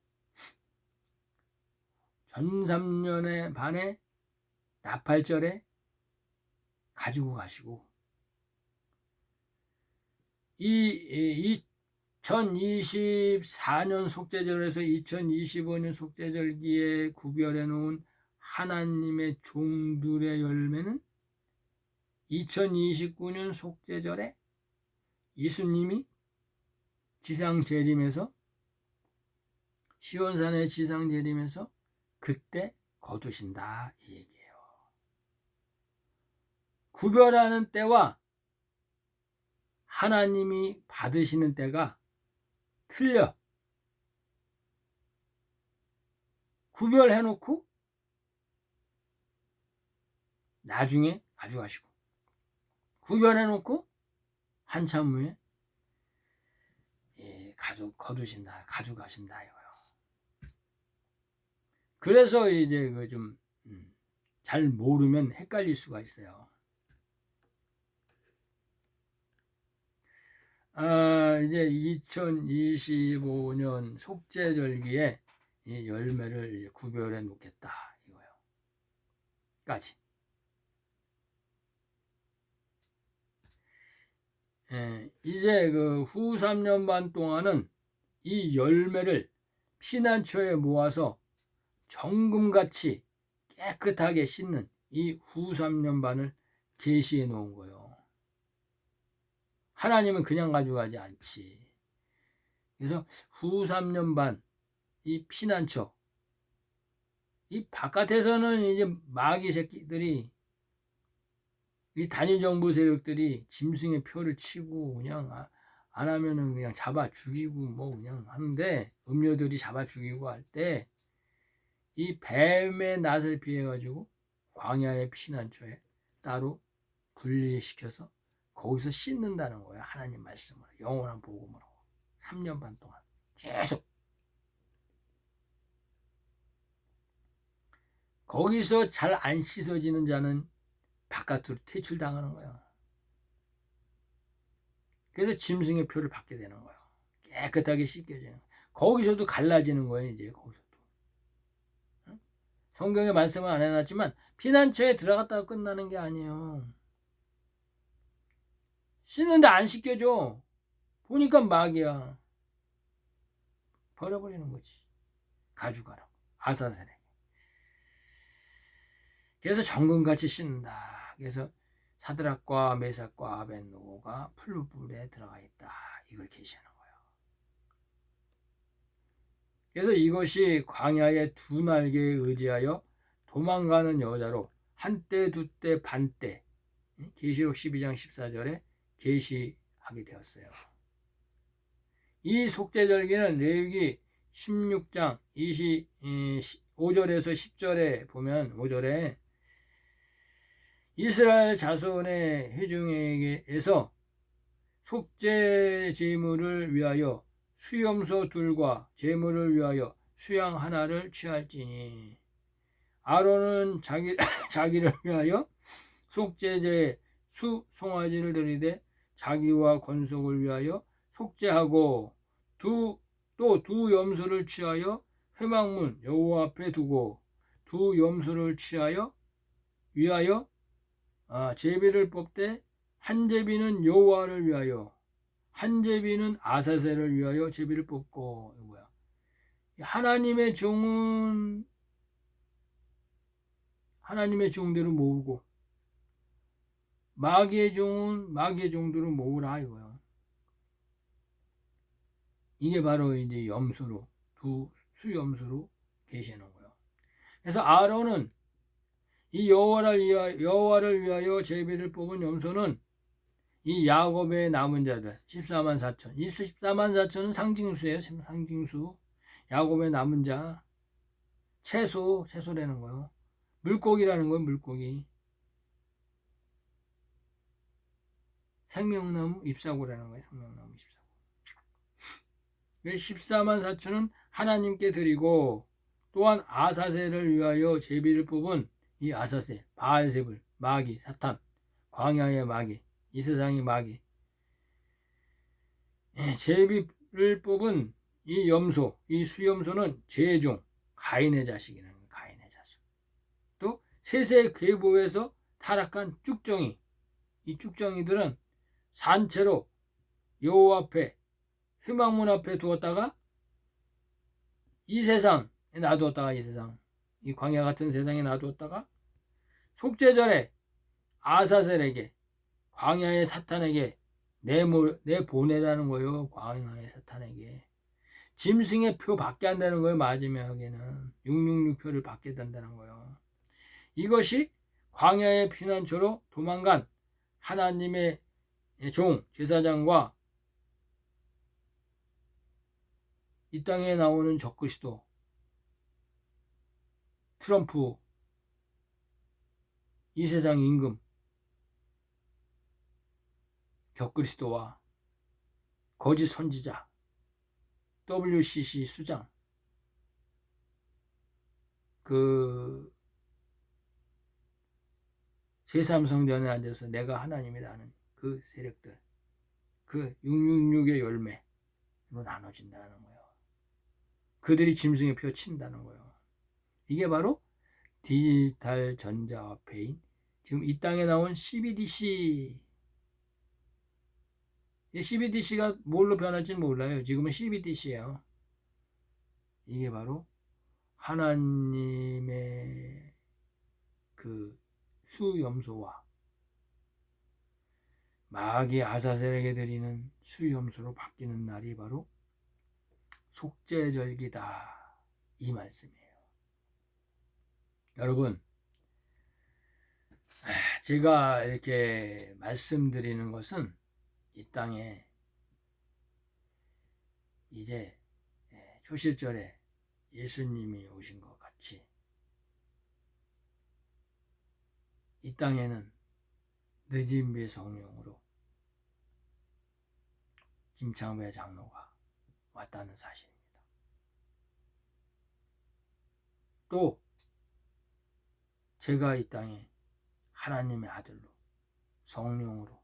전3년의 반에 나팔절에 가지고 가시고 이 2024년 속죄절에서 2025년 속죄절기에 구별해 놓은 하나님의 종들의 열매는 2029년 속죄절에 예수님이 지상 재림에서 시온산의 지상 재림에서 그때 거두신다 이 얘기예요. 구별하는 때와 하나님이 받으시는 때가 틀려. 구별해놓고 나중에 가져가시고 구별해놓고 한참 후에 거두신다, 가져가신다 이거요. 그래서 이제 그 좀 잘 모르면 헷갈릴 수가 있어요. 이제 2025년 속죄절기에 이 열매를 이제 구별해 놓겠다 이거요. 까지. 이제 그 후 3년 반 동안은 이 열매를 피난처에 모아서 정금같이 깨끗하게 씻는 이 후 3년반을 계시해 놓은 거예요. 하나님은 그냥 가져가지 않지. 그래서 후 3년반 이 피난처, 이 바깥에서는 이제 마귀 새끼들이, 이 단일 정부 세력들이 짐승의 표를 치고 그냥 안 하면은 그냥 잡아 죽이고 뭐 그냥 하는데, 음료들이 잡아 죽이고 할 때 이 뱀의 낯을 피해 가지고 광야의 피난처에 따로 분리시켜서 거기서 씻는다는 거예요. 하나님 말씀으로, 영원한 복음으로 3년 반 동안 계속 거기서 잘 안 씻어지는 자는 바깥으로 퇴출당하는 거예요. 그래서 짐승의 표를 받게 되는 거예요. 깨끗하게 씻겨지는 거예요. 거기서도 갈라지는 거예요. 이제 거기서도. 성경에 말씀은 안 해놨지만 피난처에 들어갔다가 끝나는 게 아니에요. 씻는데 안 씻겨줘. 보니까 마귀야. 버려버리는 거지. 가져가라고. 아사셀에. 그래서 정금같이 씻는다. 그래서 사드락과 메삭과 아벳노고가 풀불에 들어가 있다. 이걸 계시하는 거예요. 그래서 이것이 광야의 두 날개에 의지하여 도망가는 여자로 한때 두때 반때, 계시록 12장 14절에 계시하게 되었어요. 이 속죄절기는 레위기 16장 5절에서 10절에 보면, 5절에 이스라엘 자손의 회중에게서 속죄 제물을 위하여 수염소 둘과 제물을 위하여 수양 하나를 취할지니, 아론은 자기를 위하여 속죄제 수 송아지를 드리되 자기와 권속을 위하여 속죄하고, 또 두 염소를 취하여 회막문 여호와 앞에 두고, 두 염소를 취하여 위하여 제비를 뽑되, 한 제비는 여호와를 위하여, 한 제비는 아사셀을 위하여 제비를 뽑고. 뭐야? 하나님의 종은 하나님의 종대로 모으고, 마귀의 종은 마귀의 종대로 모으라 이거야. 이게 바로 이제 염소로, 두 수염소로 계시는 거예요. 그래서 아론은 이 여호와를 위하여 제비를 뽑은 염소는 이 야곱의 남은 자들 14만 4천, 이 14만 4천은 상징수예요. 상징수. 야곱의 남은 자, 채소라는 거예요. 물고기라는 거예요. 물고기. 생명나무 잎사구라는 거예요. 생명나무 잎사구. 14만 4천은 하나님께 드리고, 또한 아사셀을 위하여 제비를 뽑은 이 아사셀, 바알세불, 마귀, 사탄, 광야의 마귀, 이 세상의 마귀, 제비를 뽑은 이 염소, 이 수염소는 제종, 가인의 자식이라는 거예요. 가인의 자식. 또 셋의 계보에서 타락한 쭉정이, 이 쭉정이들은 산채로 여호와 앞에, 회막문 앞에 두었다가 이 세상에 놔두었다가, 이 광야 같은 세상에 놔두었다가 속죄절에 아사셀에게, 광야의 사탄에게 내보내라는 거예요. 광야의 사탄에게. 짐승의 표 받게 한다는 거예요. 마지막에는 666표를 받게 된다는 거예요. 이것이 광야의 피난처로 도망간 하나님의 종 제사장과 이 땅에 나오는 적그리스도, 트럼프, 이 세상 임금, 적그리스도와 거짓 선지자, WCC 수장, 그 제3성전에 앉아서 내가 하나님이라는 그 세력들, 그 666의 열매로 나눠진다는 거예요. 그들이 짐승의 표 친다는 거예요. 이게 바로 디지털 전자화폐인 지금 이 땅에 나온 CBDC. CBDC가 뭘로 변할지는 몰라요. 지금은 CBDC예요. 이게 바로 하나님의 그 수염소와 마귀 아사셀에게 드리는 수염소로 바뀌는 날이 바로 속죄절기다, 이 말씀이에요. 여러분, 제가 이렇게 말씀드리는 것은 이 땅에 이제 초실절에 예수님이 오신 것 같이 이 땅에는 늦은 비 성령으로 김창배 장로가 왔다는 사실입니다. 또 제가 이 땅에 하나님의 아들로 성령으로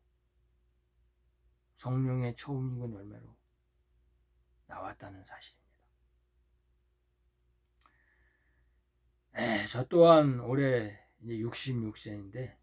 성령의 처음 익은 열매로 나왔다는 사실입니다. 저 또한 올해 이제 66세인데